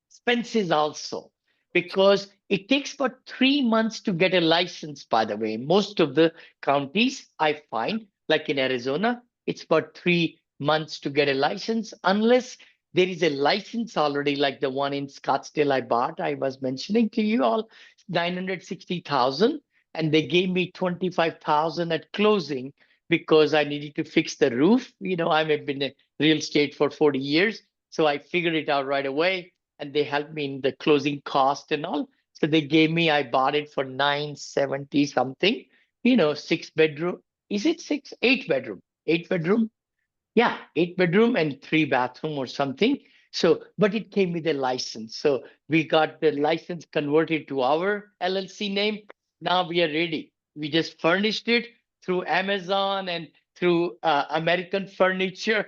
expenses also, because it takes about 3 months to get a license, by the way. Most of the counties I find, like in Arizona, it's about 3 months to get a license, unless there is a license already, like the one in Scottsdale I bought. I was mentioning to you all, 960,000, and they gave me 25,000 at closing because I needed to fix the roof. I've been in real estate for 40 years, so I figured it out right away, and they helped me in the closing cost and all. So they gave me, I bought it for 970 something, 6 bedroom. Is it six? 8 bedroom. 8 bedroom. Yeah, 8 bedroom and 3 bathroom or something. So, but it came with a license. So we got the license converted to our LLC name. Now we are ready. We just furnished it through Amazon and through American Furniture.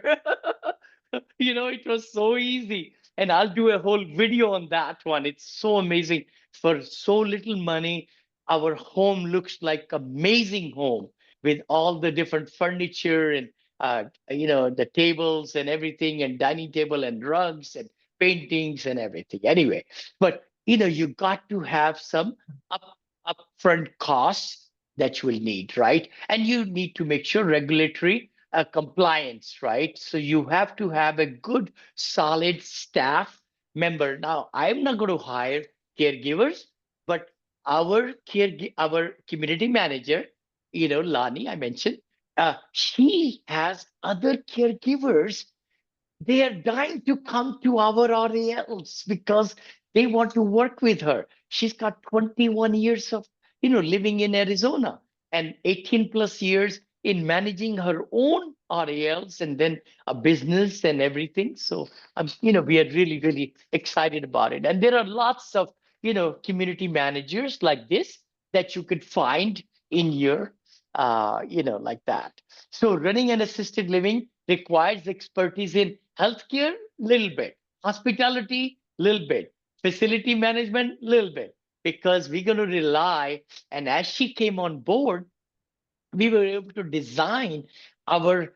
It was so easy. And I'll do a whole video on that one. It's so amazing. For so little money, our home looks like amazing home with all the different furniture and the tables and everything, and dining table and rugs and paintings and everything. Anyway, but you got to have some up upfront costs that you will need, right? And you need to make sure regulatory compliance, right? So you have to have a good, solid staff member. Now, I'm not going to hire caregivers, but our community manager, Lani, I mentioned, she has other caregivers. They are dying to come to our RALs because they want to work with her. She's got 21 years of, living in Arizona, and 18 plus years in managing her own RALs, and then a business and everything. So, we are really, really excited about it. And there are lots of, community managers like this that you could find in your, like that. So running an assisted living requires expertise in healthcare, little bit, hospitality, little bit, facility management, little bit, because we're going to rely. And as she came on board, we were able to design our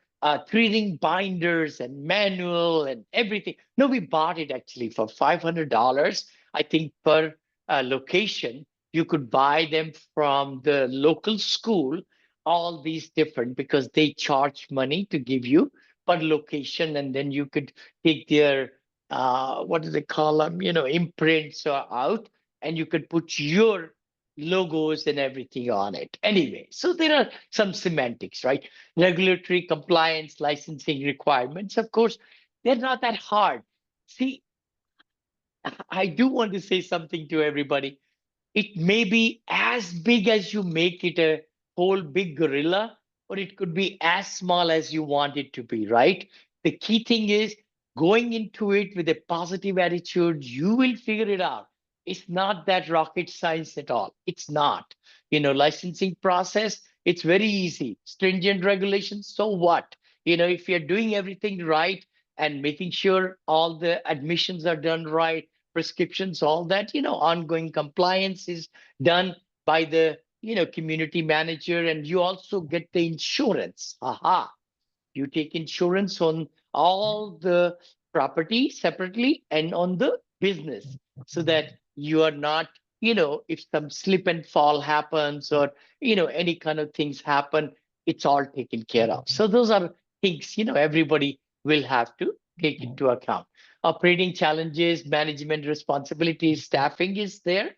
three-ring binders and manual and everything. No, we bought it actually for $500, I think, per location. You could buy them from the local school, all these different, because they charge money to give you per location, and then you could take their what do they call them? Imprints out, and you could put your logos and everything on it. Anyway, so there are some semantics, right? Regulatory compliance, licensing requirements, of course, they're not that hard. See, I do want to say something to everybody. It may be as big as you make it a whole big gorilla, or it could be as small as you want it to be, right? The key thing is going into it with a positive attitude. You will figure it out. It's not that rocket science at all. It's not. Licensing process, it's very easy. Stringent regulations, so what? If you're doing everything right and making sure all the admissions are done right, prescriptions, all that, ongoing compliance is done by the, community manager, and you also get the insurance. Aha. You take insurance on all the property separately and on the business, so that you are not, if some slip and fall happens, or, any kind of things happen, it's all taken care of. So those are things, everybody will have to take into account. Operating challenges, management responsibilities, staffing is there.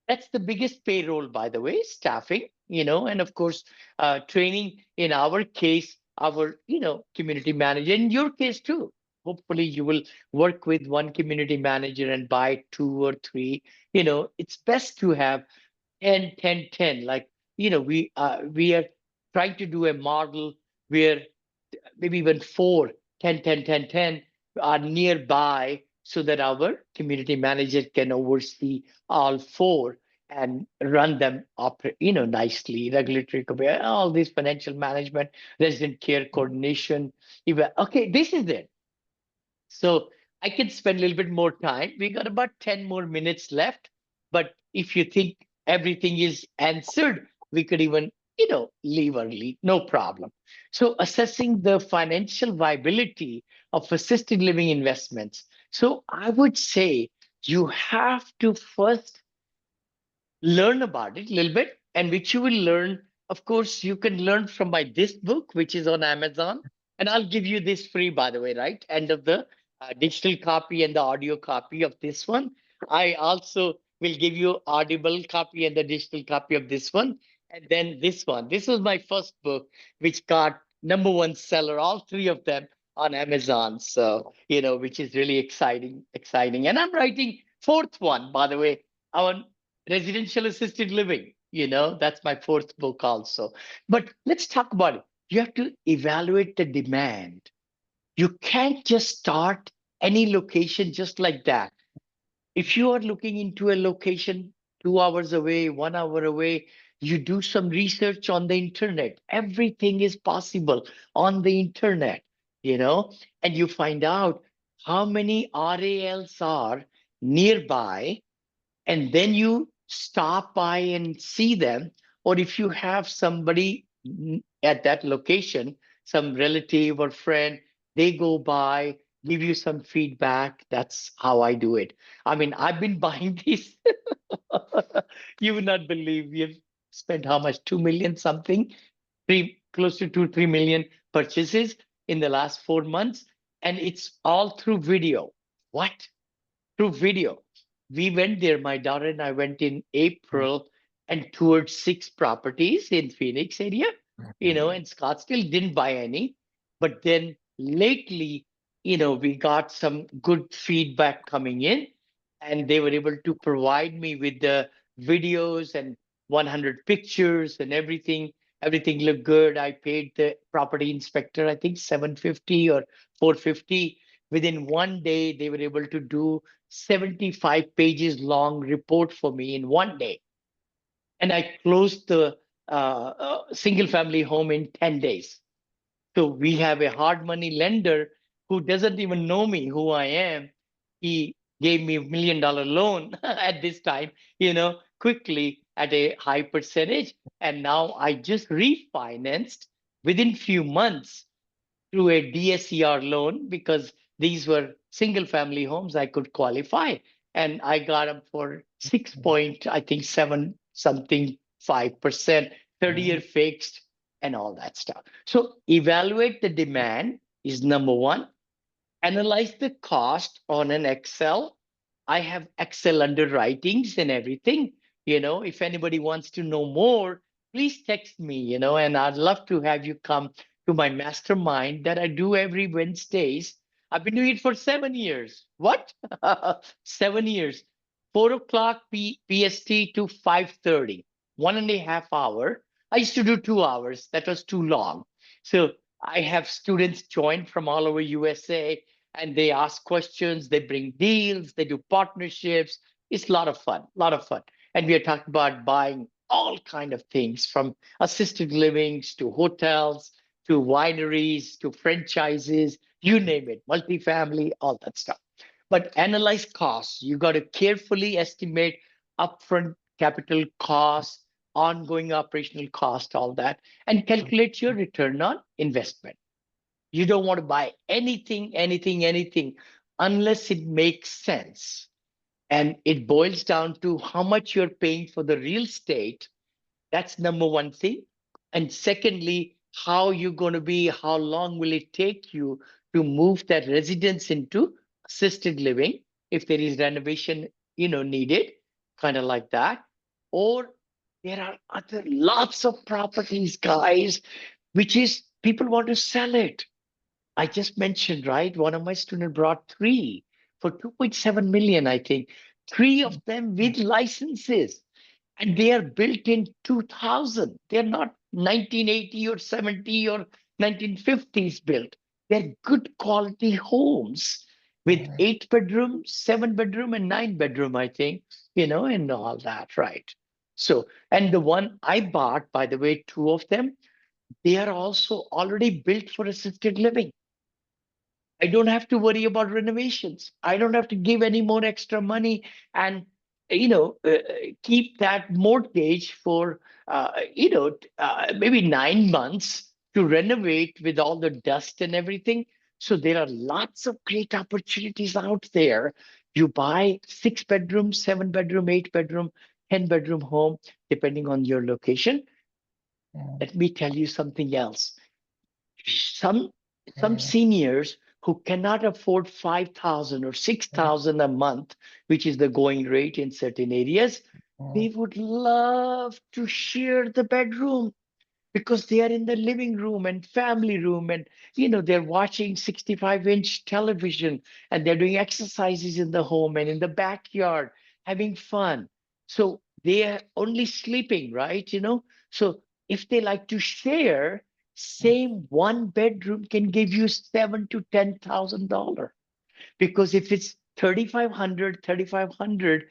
That's the biggest payroll, by the way, staffing, and of course, training. In our case, our, community manager, in your case too. Hopefully you will work with one community manager and buy two or three. It's best to have 10, 10, 10. Like, we are trying to do a model where maybe even 4, 10, 10, 10, 10 are nearby, so that our community manager can oversee all 4 and run them up, nicely. Regulatory, all this financial management, resident care coordination. Even, okay, this is it. So I can spend a little bit more time. We got about 10 more minutes left. But if you think everything is answered, we could even, leave early, no problem. So assessing the financial viability of assisted living investments. So I would say you have to first learn about it a little bit, and which you will learn. Of course, you can learn from my this book, which is on Amazon. And I'll give you this free, by the way, right? End of the digital copy and the audio copy of this one. I also will give you audible copy and the digital copy of this one. And then this one. This was my first book, which got #1 seller, all three of them on Amazon. So, which is really exciting. And I'm writing fourth one, by the way, on residential assisted living. That's my fourth book also. But let's talk about it. You have to evaluate the demand. You can't just start any location just like that. If you are looking into a location 2 hours away, 1 hour away, you do some research on the internet. Everything is possible on the internet, and you find out how many RALs are nearby, and then you stop by and see them. Or if you have somebody at that location, some relative or friend, they go by, give you some feedback. That's how I do it. I mean, I've been buying these. You would not believe we have spent how much? 2 million something, close to 2-3 million purchases in the last 4 months, and it's all through video. What? Through video. We went there, my daughter and I went in April and toured 6 properties in Phoenix area, and Scottsdale didn't buy any. But then lately, we got some good feedback coming in, and they were able to provide me with the videos and 100 pictures and everything. Everything looked good. I paid the property inspector, I think 750 or 450. Within one day, they were able to do 75 pages long report for me in one day. And I closed the single family home in 10 days. So we have a hard money lender who doesn't even know me, who I am. He gave me $1 million loan at this time, quickly at a high percentage. And now I just refinanced within few months through a DSCR loan because these were single family homes I could qualify. And I got them for 6 point, I think 7 something 5%, 30-year fixed and all that stuff. So evaluate the demand is #1. Analyze the cost on an Excel. I have Excel underwritings and everything. If anybody wants to know more, please text me, and I'd love to have you come to my mastermind that I do every Wednesdays. I've been doing it for 7 years. What? 7 years. 4 o'clock PST to 5:30, 1.5 hour. I used to do 2 hours. That was too long. So I have students join from all over USA, and they ask questions, they bring deals, they do partnerships. It's a lot of fun, a lot of fun. And we are talking about buying all kind of things from assisted livings to hotels to wineries to franchises, you name it, multifamily, all that stuff. But analyze costs. You got to carefully estimate upfront capital costs, ongoing operational cost, all that, and calculate your return on investment. You don't want to buy anything unless it makes sense. And it boils down to how much you're paying for the real estate. That's #1 thing. And secondly, how you're going to be, how long will it take you to move that residence into assisted living if there is renovation, needed, kind of like that. Or there are other lots of properties, guys, which is people want to sell it. I just mentioned, right? One of my students brought three for 2.7 million, I think. Three of them with licenses, and they are built in 2000. They're not 1980 or 70 or 1950s built. They're good quality homes with 8 bedroom, 7 bedroom, and 9 bedroom, I think, and all that, right? So, and the one I bought, by the way, two of them, they are also already built for assisted living. I don't have to worry about renovations. I don't have to give any more extra money and keep that mortgage for maybe 9 months to renovate with all the dust and everything. So there are lots of great opportunities out there. You buy 6 bedroom, 7 bedroom, 8 bedroom, 10 bedroom home, depending on your location. Let me tell you something else. Some some seniors who cannot afford 5,000 or 6,000 a month, which is the going rate in certain areas, they would love to share the bedroom because they are in the living room and family room, and they're watching 65-inch television, and they're doing exercises in the home and in the backyard, having fun. So they are only sleeping, right? So if they like to share, same one bedroom can give you $7,000 to $10,000, because if it's 3,500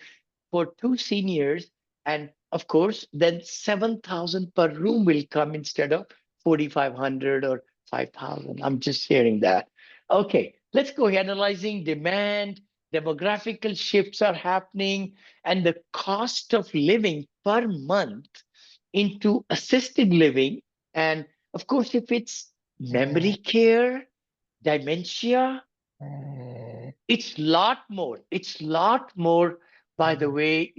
for two seniors, and of course, then 7,000 per room will come instead of 4,500 or 5,000. I'm just sharing that. Okay, let's go analyzing demand. Demographical shifts are happening, and the cost of living per month into assisted living. And of course, if it's memory care, dementia, it's lot more. It's lot more. By the way,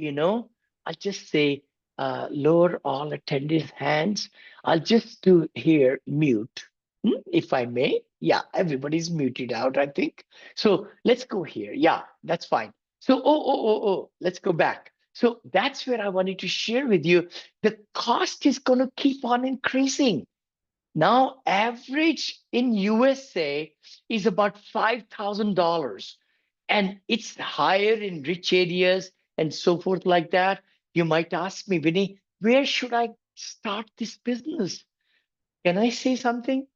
I'll just say, lower all attendees' hands. I'll just do here mute, if I may. Yeah, everybody's muted out, I think. So let's go here. Yeah, that's fine. So, let's go back. So that's where I wanted to share with you. The cost is going to keep on increasing. Now, average in USA is about $5,000, and it's higher in rich areas and so forth like that. You might ask me, Vinny, where should I start this business? Can I say something?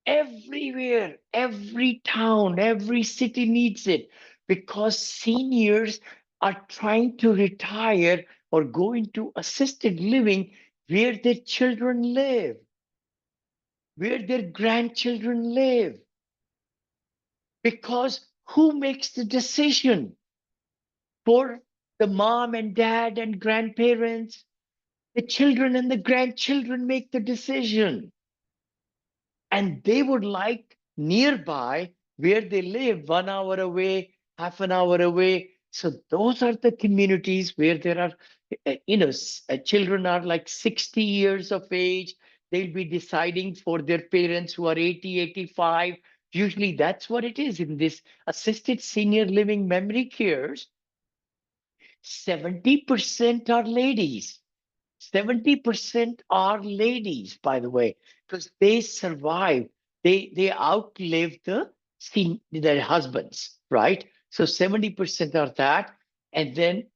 Everywhere, every town, every city needs it, because seniors are trying to retire or go into assisted living where their children live, where their grandchildren live. Because who makes the decision for the mom and dad and grandparents? The children and the grandchildren make the decision. And they would like nearby where they live, 1 hour away, half an hour away. So those are the communities where there are, children are like 60 years of age. They'll be deciding for their parents who are 80, 85. Usually that's what it is in this assisted senior living memory cares. 70% are ladies. 70% are ladies, by the way, because they survive. They outlive their husbands, right? So 70% are that. And then,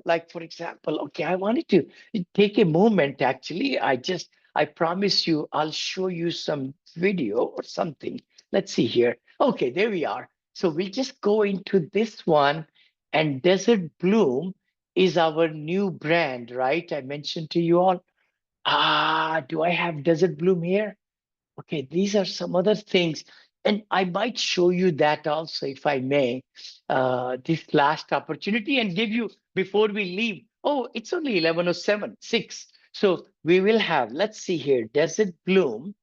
like for example, okay, I wanted to take a moment actually. I promise you, I'll show you some video or something. Let's see here. Okay, there we are. So we'll just go into this one, and Desert Bloom is our new brand, right? I mentioned to you all. Do I have Desert Bloom here? Okay, these are some other things. And I might show you that also, if I may, this last opportunity, and give you before we leave. Oh, it's only 11:07, 6. So we will have, let's see here, Desert Bloom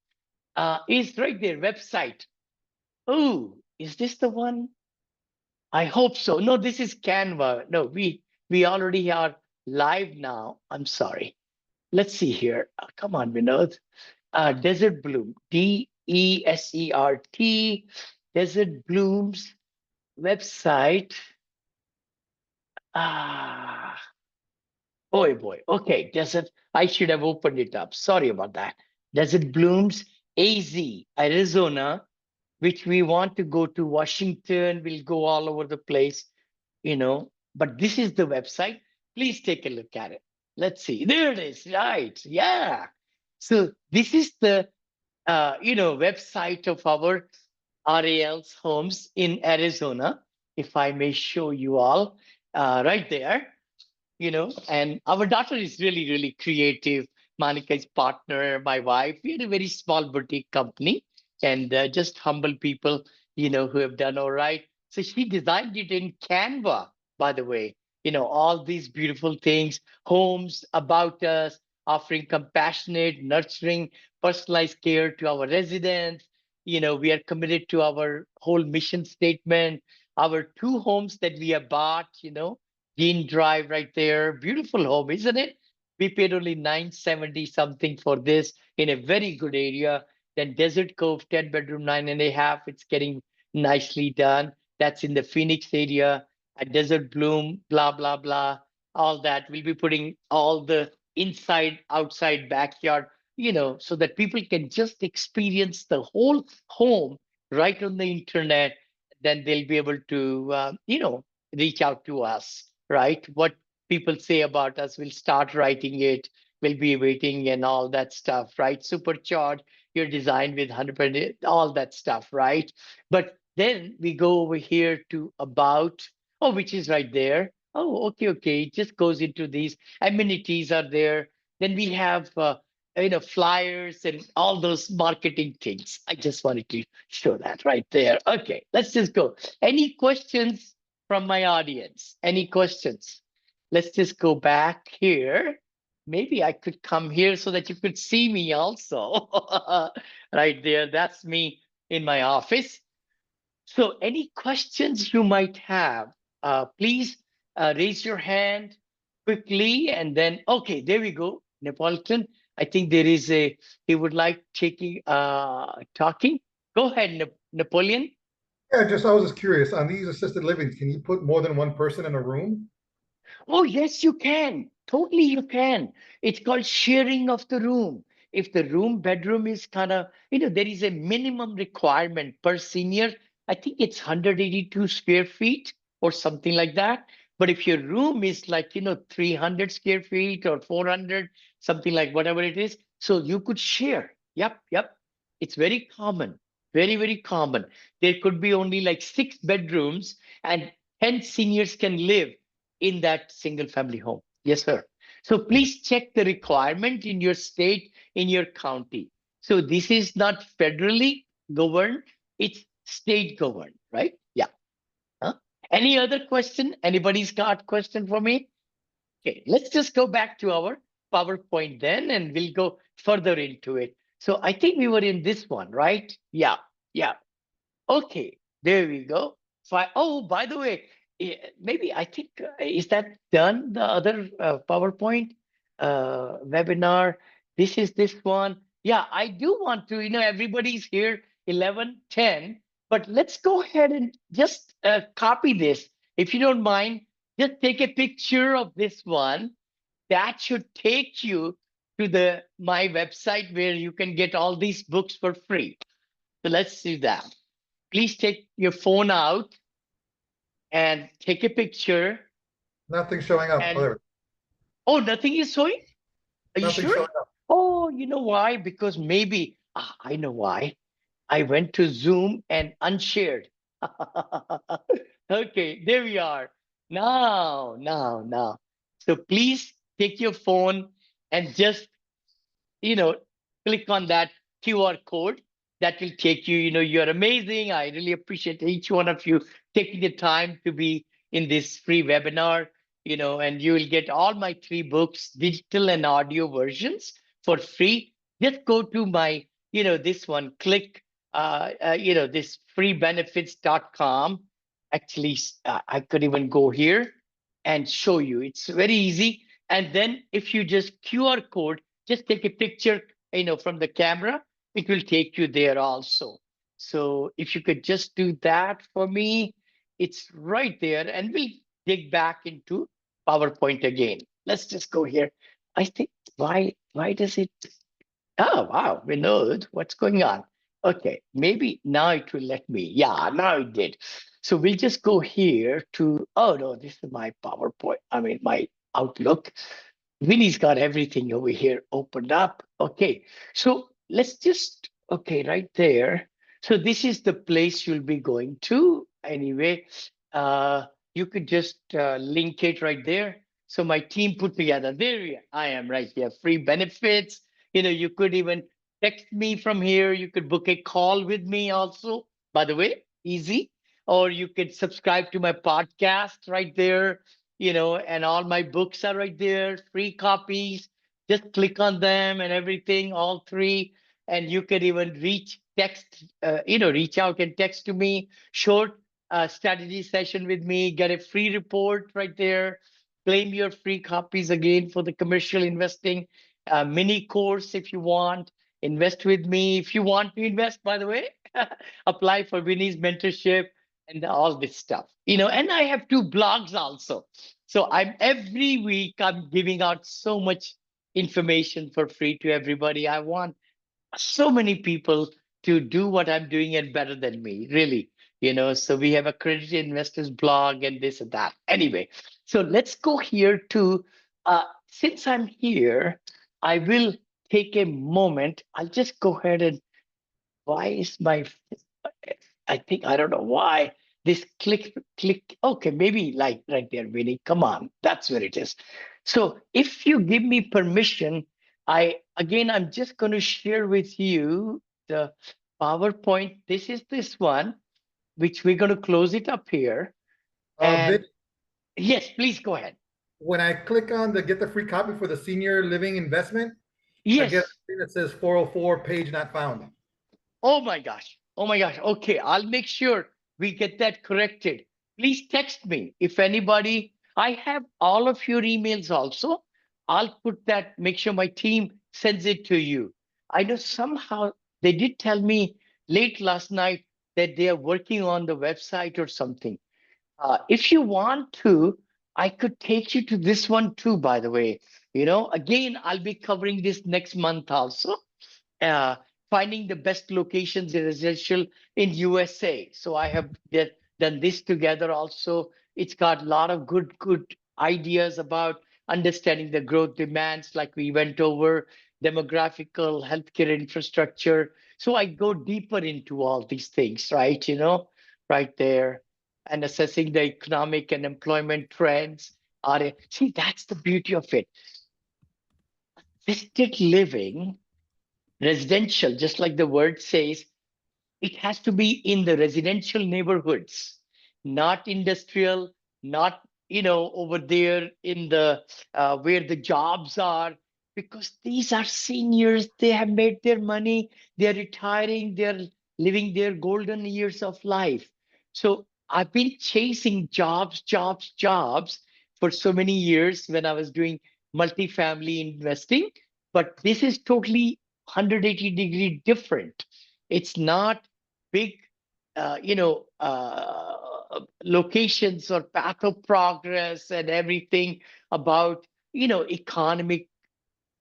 is right there, website. Oh, is this the one? I hope so. No, this is Canva. No, we already are live now. I'm sorry. Let's see here. Come on, Vinod. Desert Bloom, DESERT, Desert Bloom's website. Ah, boy. Okay, Desert. I should have opened it up. Sorry about that. Desert Blooms, AZ, Arizona, which we want to go to Washington. We'll go all over the place, but this is the website. Please take a look at it. Let's see. There it is. Right. Yeah. So this is the website of our RAL's homes in Arizona. If I may show you all, right there, and our daughter is really, really creative. Monica's partner, my wife, we had a very small boutique company, and just humble people, who have done all right. So she designed it in Canva, by the way, all these beautiful things, homes about us, offering compassionate, nurturing, personalized care to our residents. We are committed to our whole mission statement. Our two homes that we have bought, Dean Drive right there. Beautiful home, isn't it? We paid only 970 something for this in a very good area. Then Desert Cove, 10 bedroom, 9.5. It's getting nicely done. That's in the Phoenix area. At Desert Bloom, blah, blah, blah. All that. We'll be putting all the inside, outside, backyard, so that people can just experience the whole home right on the internet. Then they'll be able to, reach out to us, right? What people say about us, we'll start writing it, we'll be waiting and all that stuff, right? Supercharge your design with 100%, all that stuff, right? But then we go over here to about, oh, which is right there. Oh, okay, okay. It just goes into these amenities are there. Then we have, flyers and all those marketing things. I just wanted to show that right there. Okay, let's just go. Any questions from my audience? Any questions? Let's just go back here. Maybe I could come here so that you could see me also. Right there, that's me in my office. So any questions you might have, please raise your hand quickly, and then, okay, there we go. Neapolitan, I think there is he would like talking. Go ahead, Napoleon. Yeah, I was just curious, on these assisted livings, can you put more than one person in a room? Oh, yes, you can. Totally, you can. It's called sharing of the room. If the bedroom is kind of, there is a minimum requirement per senior. I think it's 182 square feet or something like that. But if your room is like, 300 square feet or 400, something like whatever it is, so you could share. Yep, yep. It's very common, very, very common. There could be only like 6 bedrooms and 10 seniors can live in that single family home. Yes, sir. So please check the requirement in your state, in your county. So this is not federally governed, it's state governed, right? Yeah. Huh? Any other question? Anybody's got question for me? Okay, let's just go back to our PowerPoint then and we'll go further into it. So I think we were in this one, right? Yeah, yeah. Okay, there we go. Oh, by the way, maybe I think, is that done? The other PowerPoint webinar. This is this one. Yeah, I do want to, everybody's here 11:10, but let's go ahead and just copy this. If you don't mind, just take a picture of this one. That should take you to my website where you can get all these books for free. So let's do that. Please take your phone out and take a picture. Nothing showing up. And Whatever. oh, nothing is showing? Are you Nothing sure? showing up. Oh, you know why? Because maybe I know why. I went to Zoom and unshared. Okay, there we are. Now. So please take your phone and just, you know, click on that QR code. That will take you, you're amazing. I really appreciate each one of you taking the time to be in this free webinar, and you will get all my 3 books, digital and audio versions for free. Just go to my, this one, click, this freebenefits.com. Actually, I could even go here and show you. It's very easy. And then if you just QR code, just take a picture, from the camera, it will take you there also. So if you could just do that for me, it's right there. And we'll dig back into PowerPoint again. Let's just go here. I think, why does it? Oh, wow, Vinod, what's going on? Okay, maybe now it will let me. Yeah, now it did. So we'll just go here to, oh no, this is my PowerPoint. I mean, my Outlook. Vinny's got everything over here opened up. Okay, so let's just, okay, right there. So this is the place you'll be going to anyway. You could just link it right there. So my team put together, I am right here, free benefits. You could even text me from here. You could book a call with me also, by the way, easy. Or you could subscribe to my podcast right there, and all my books are right there, free copies. Just click on them and everything, all 3. And you can even reach out and text to me, short strategy session with me, get a free report right there, claim your free copies again for the commercial investing mini course if you want, invest with me. If you want to invest, by the way, apply for Vinny's mentorship and all this stuff. And I have 2 blogs also. So every week I'm giving out so much information for free to everybody. I want so many people to do what I'm doing and better than me, really. So we have accredited investors blog and this and that. Anyway, so let's go here to, since I'm here, I will take a moment. I'll just go ahead and, why is my, I think, I don't know why this click. Okay, maybe like right there, Vinny. Come on, that's where it is. So if you give me permission, I'm just going to share with you the PowerPoint. This is this one, which we're going to close it up here. Vic, And yes, please go ahead. when I click on the get the free copy for the senior living investment, I get a Yes. thing that says 404 page not found. Oh my gosh. Oh my gosh. Okay, I'll make sure we get that corrected. Please text me if anybody. I have all of your emails also. I'll put that, make sure my team sends it to you. I know somehow they did tell me late last night that they are working on the website or something. If you want to, I could take you to this one too, by the way. Again, I'll be covering this next month also. uh, Finding the best locations in residential in USA. So I have done this together also. It's got a lot of good ideas about understanding the growth demands, like we went over demographical, healthcare infrastructure. So I go deeper into all these things, right? Right there, and assessing the economic and employment trends. See, that's the beauty of it. Assisted living, residential, just like the word says, it has to be in the residential neighborhoods, not industrial, not over there in the where the jobs are, because these are seniors. They have made their money. They're retiring. They're living their golden years of life. So I've been chasing jobs for so many years when I was doing multifamily investing. But this is totally 180-degree different. It's not big, locations or path of progress and everything about, economic.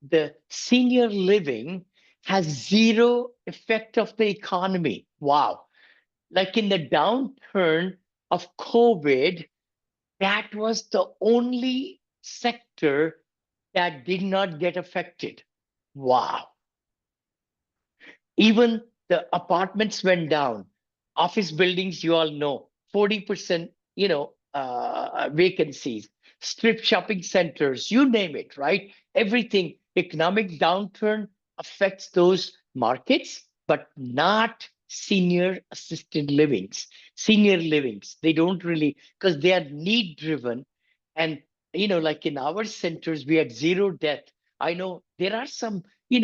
The senior living has zero effect of the economy. Wow. Like in the downturn of COVID, that was the only sector that did not get affected. Wow. Even the apartments went down. Office buildings, you all know, 40%, vacancies. Strip shopping centers, you name it, right? Everything. Economic downturn affects those markets, but not senior assisted livings. Senior livings, they don't really, because they are need driven. And, like in our centers, we had zero death. I know there are some,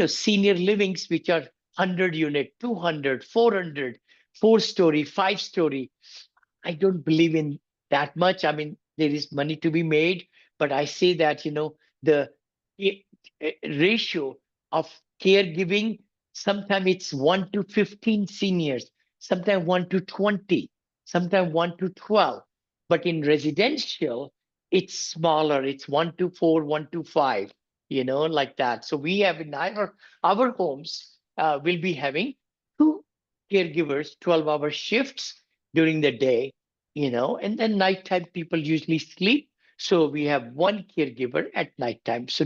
senior livings which are 100 unit, 200, 400, 4-story, 5-story. I don't believe in that much. I mean, there is money to be made, but I say that, the ratio of caregiving, sometimes it's 1 to 15 seniors, sometimes 1 to 20, sometimes 1 to 12. But in residential, it's smaller. It's 1 to 4, 1 to 5, like that. So we have in our homes, will be having 2 caregivers, 12-hour shifts during the day, and then nighttime people usually sleep. So we have 1 caregiver at nighttime. So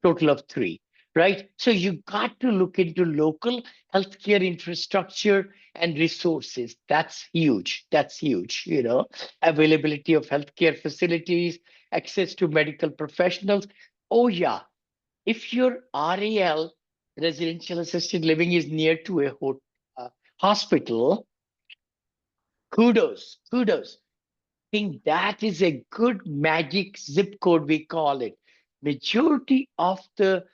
total of 3, right? So you got to look into local healthcare infrastructure and resources. That's huge. That's huge. Availability of healthcare facilities, access to medical professionals. Oh yeah, if your RAL, residential assisted living, is near to a hospital, kudos. Think that is a good magic zip code, we call it. Majority of the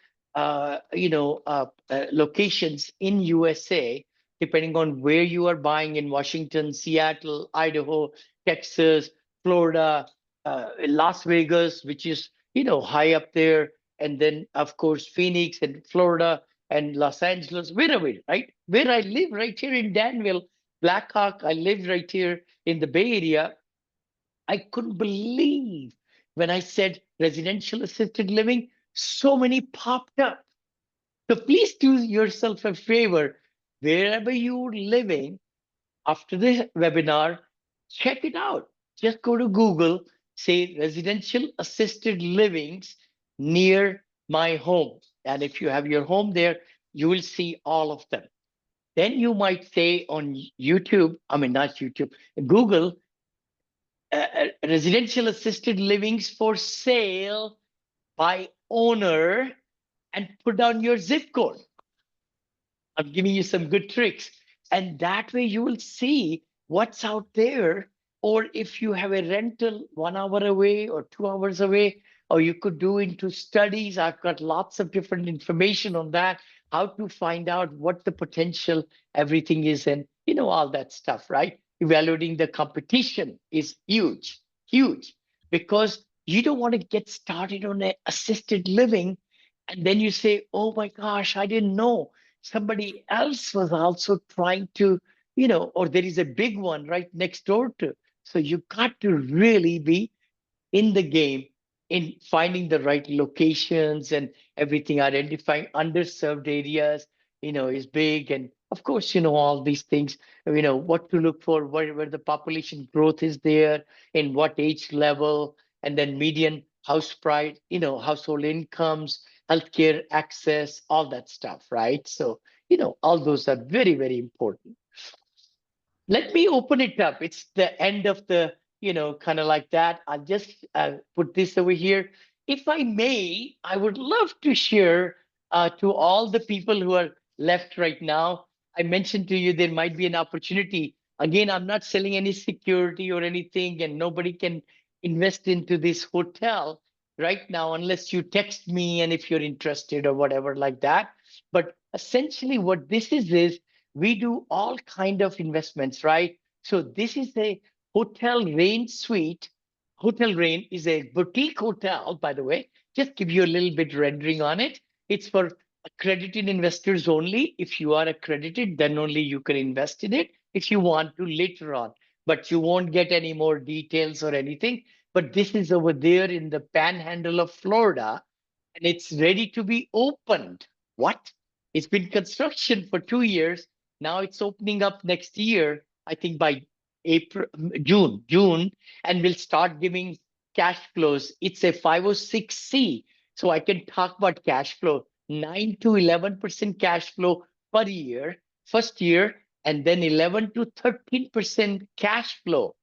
locations in USA, depending on where you are buying, in Washington, Seattle, Idaho, Texas, Florida, Las Vegas, which is high up there, and then of course Phoenix and Florida and Los Angeles, wherever, right? Where I live, right here in Danville, Blackhawk, I live right here in the Bay Area. I couldn't believe when I said residential assisted living, so many popped up. So please do yourself a favor, wherever you're living, after the webinar, check it out. Just go to Google, say residential assisted livings near my home. And if you have your home there, you will see all of them. Then you might say on YouTube, I mean, not YouTube, Google, residential assisted livings for sale by owner, and put down your zip code. I'm giving you some good tricks. And that way you will see what's out there. Or if you have a rental 1 hour away or 2 hours away, or you could do into studies. I've got lots of different information on that, how to find out what the potential everything is, and all that stuff, right? Evaluating the competition is huge, huge, because you don't want to get started on a assisted living and then you say, oh my gosh, I didn't know somebody else was also trying to, or there is a big one right next door to. So you got to really be in the game in finding the right locations and everything, identifying underserved areas, is big. And of course, all these things, what to look for, where the population growth is there, in what age level, and then median house price, household incomes, healthcare access, all that stuff, right? So, all those are very, very important. Let me open it up. It's the end of the, kind of like that. I'll just put this over here. If I may, I would love to share to all the people who are left right now. I mentioned to you there might be an opportunity. Again, I'm not selling any security or anything, and nobody can invest into this hotel right now unless you text me and if you're interested or whatever like that. But essentially, what this is we do all kind of investments, right? So this is a Hotel Rain suite. Hotel Rain is a boutique hotel, by the way. Just give you a little bit rendering on it. It's for accredited investors only. If you are accredited, then only you can invest in it if you want to later on. But you won't get any more details or anything. But this is over there in the panhandle of Florida, and it's ready to be opened. What? It's been construction for 2 years. Now it's opening up next year, I think by June, and will start giving cash flows. It's a 506C. So I can talk about cash flow, 9 to 11% cash flow per year, first year, and then 11 to 13% cash flow.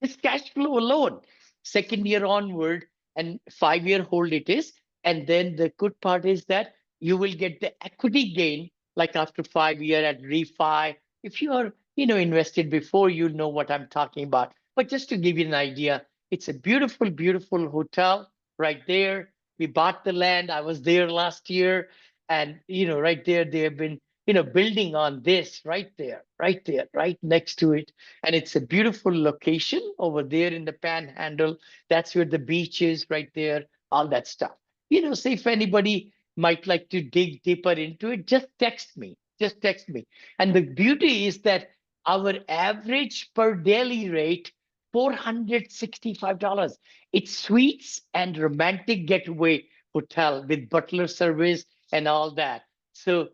This cash flow alone, second year onward, and 5 year hold it is. And then the good part is that you will get the equity gain like after 5 year at refi. If you are, invested before, you know what I'm talking about. But just to give you an idea, it's a beautiful, beautiful hotel right there. We bought the land. I was there last year. And, right there, they have been, building on this right there, right next to it. And it's a beautiful location over there in the panhandle. That's where the beach is right there, all that stuff. So if anybody might like to dig deeper into it, just text me. Just text me. And the beauty is that our average per daily rate, $465. It's suites and romantic getaway hotel with butler service and all that. So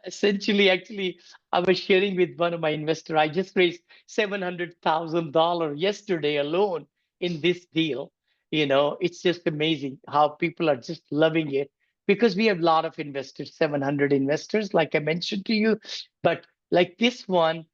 essentially, actually, I was sharing with one of my investors. I just raised $700,000 yesterday alone in this deal. It's just amazing how people are just loving it because we have a lot of investors, 700 investors, like I mentioned to you. But like this one,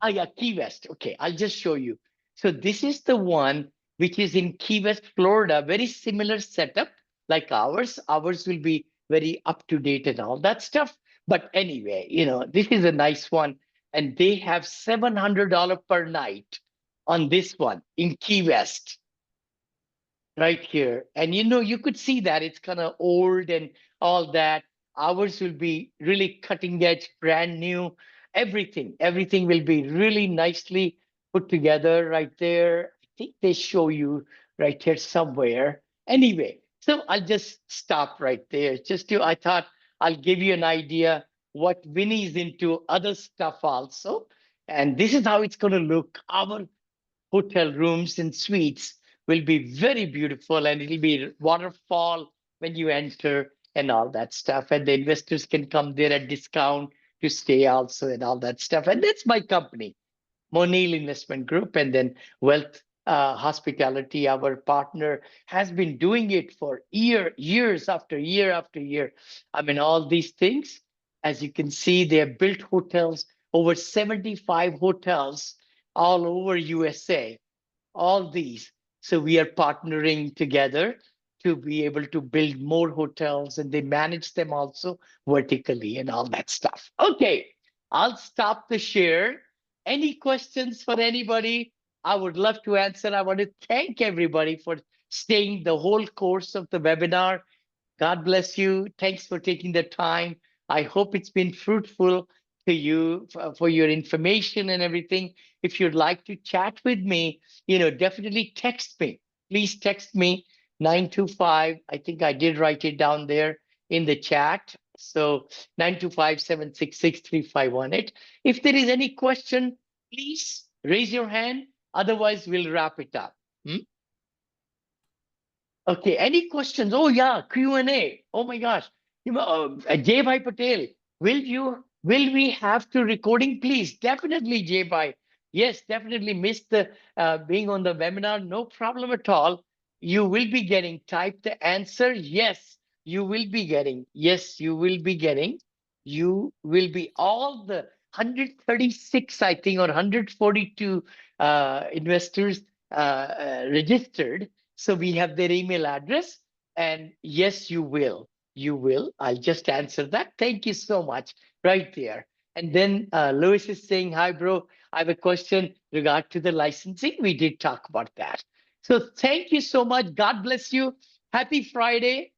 yeah, Key West. Okay, I'll just show you. So this is the one which is in Key West, Florida. Very similar setup like ours. Ours will be very up to date and all that stuff. But anyway, this is a nice one. And they have $700 per night on this one in Key West right here. And you could see that it's kind of old and all that. Ours will be really cutting edge, brand new. Everything will be really nicely put together right there. I think they show you right here somewhere. Anyway, so I'll just stop right there. I thought I'll give you an idea what Vinny is into, other stuff also. And this is how it's going to look. Our hotel rooms and suites will be very beautiful, and it'll be waterfall when you enter and all that stuff. And the investors can come there at discount to stay also and all that stuff. And that's my company, Monil Investment Group, and then Wealth Hospitality, our partner, has been doing it for years after year after year. I mean, all these things, as you can see, they have built hotels, over 75 hotels all over USA, all these. So we are partnering together to be able to build more hotels, and they manage them also vertically and all that stuff. Okay, I'll stop the share. Any questions for anybody? I would love to answer. I want to thank everybody for staying the whole course of the webinar. God bless you. Thanks for taking the time. I hope it's been fruitful to you for your information and everything. If you'd like to chat with me, definitely text me. Please text me 925. I think I did write it down there in the chat. So 925-766-3518. If there is any question, please raise your hand. Otherwise, we'll wrap it up. Okay, any questions? Oh yeah, Q&A. Oh my gosh. Jay Bhai Patel, will we have to recording, please? Definitely, Jay Bhai. Yes, definitely missed the being on the webinar. No problem at all. You will be getting, type the answer. Yes, you will be getting. Yes, you will be getting. You will be all the 136, I think, or 142 investors registered. So we have their email address, and yes, you will. You will. I'll just answer that. Thank you so much. Right there. And then Louis is saying, hi, bro. I have a question regard to the licensing. We did talk about that. So thank you so much. God bless you. Happy Friday.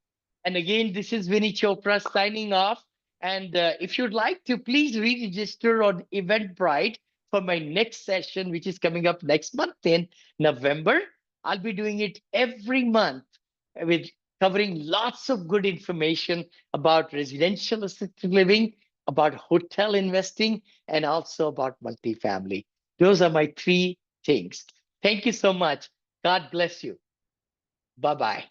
And again, this is Vinney Chopra signing off. And if you'd like to, please re-register on Eventbrite for my next session, which is coming up next month in November. I'll be doing it every month with covering lots of good information about residential assisted living, about hotel investing, and also about multifamily. Those are my three things. Thank you so much. God bless you. Bye-bye.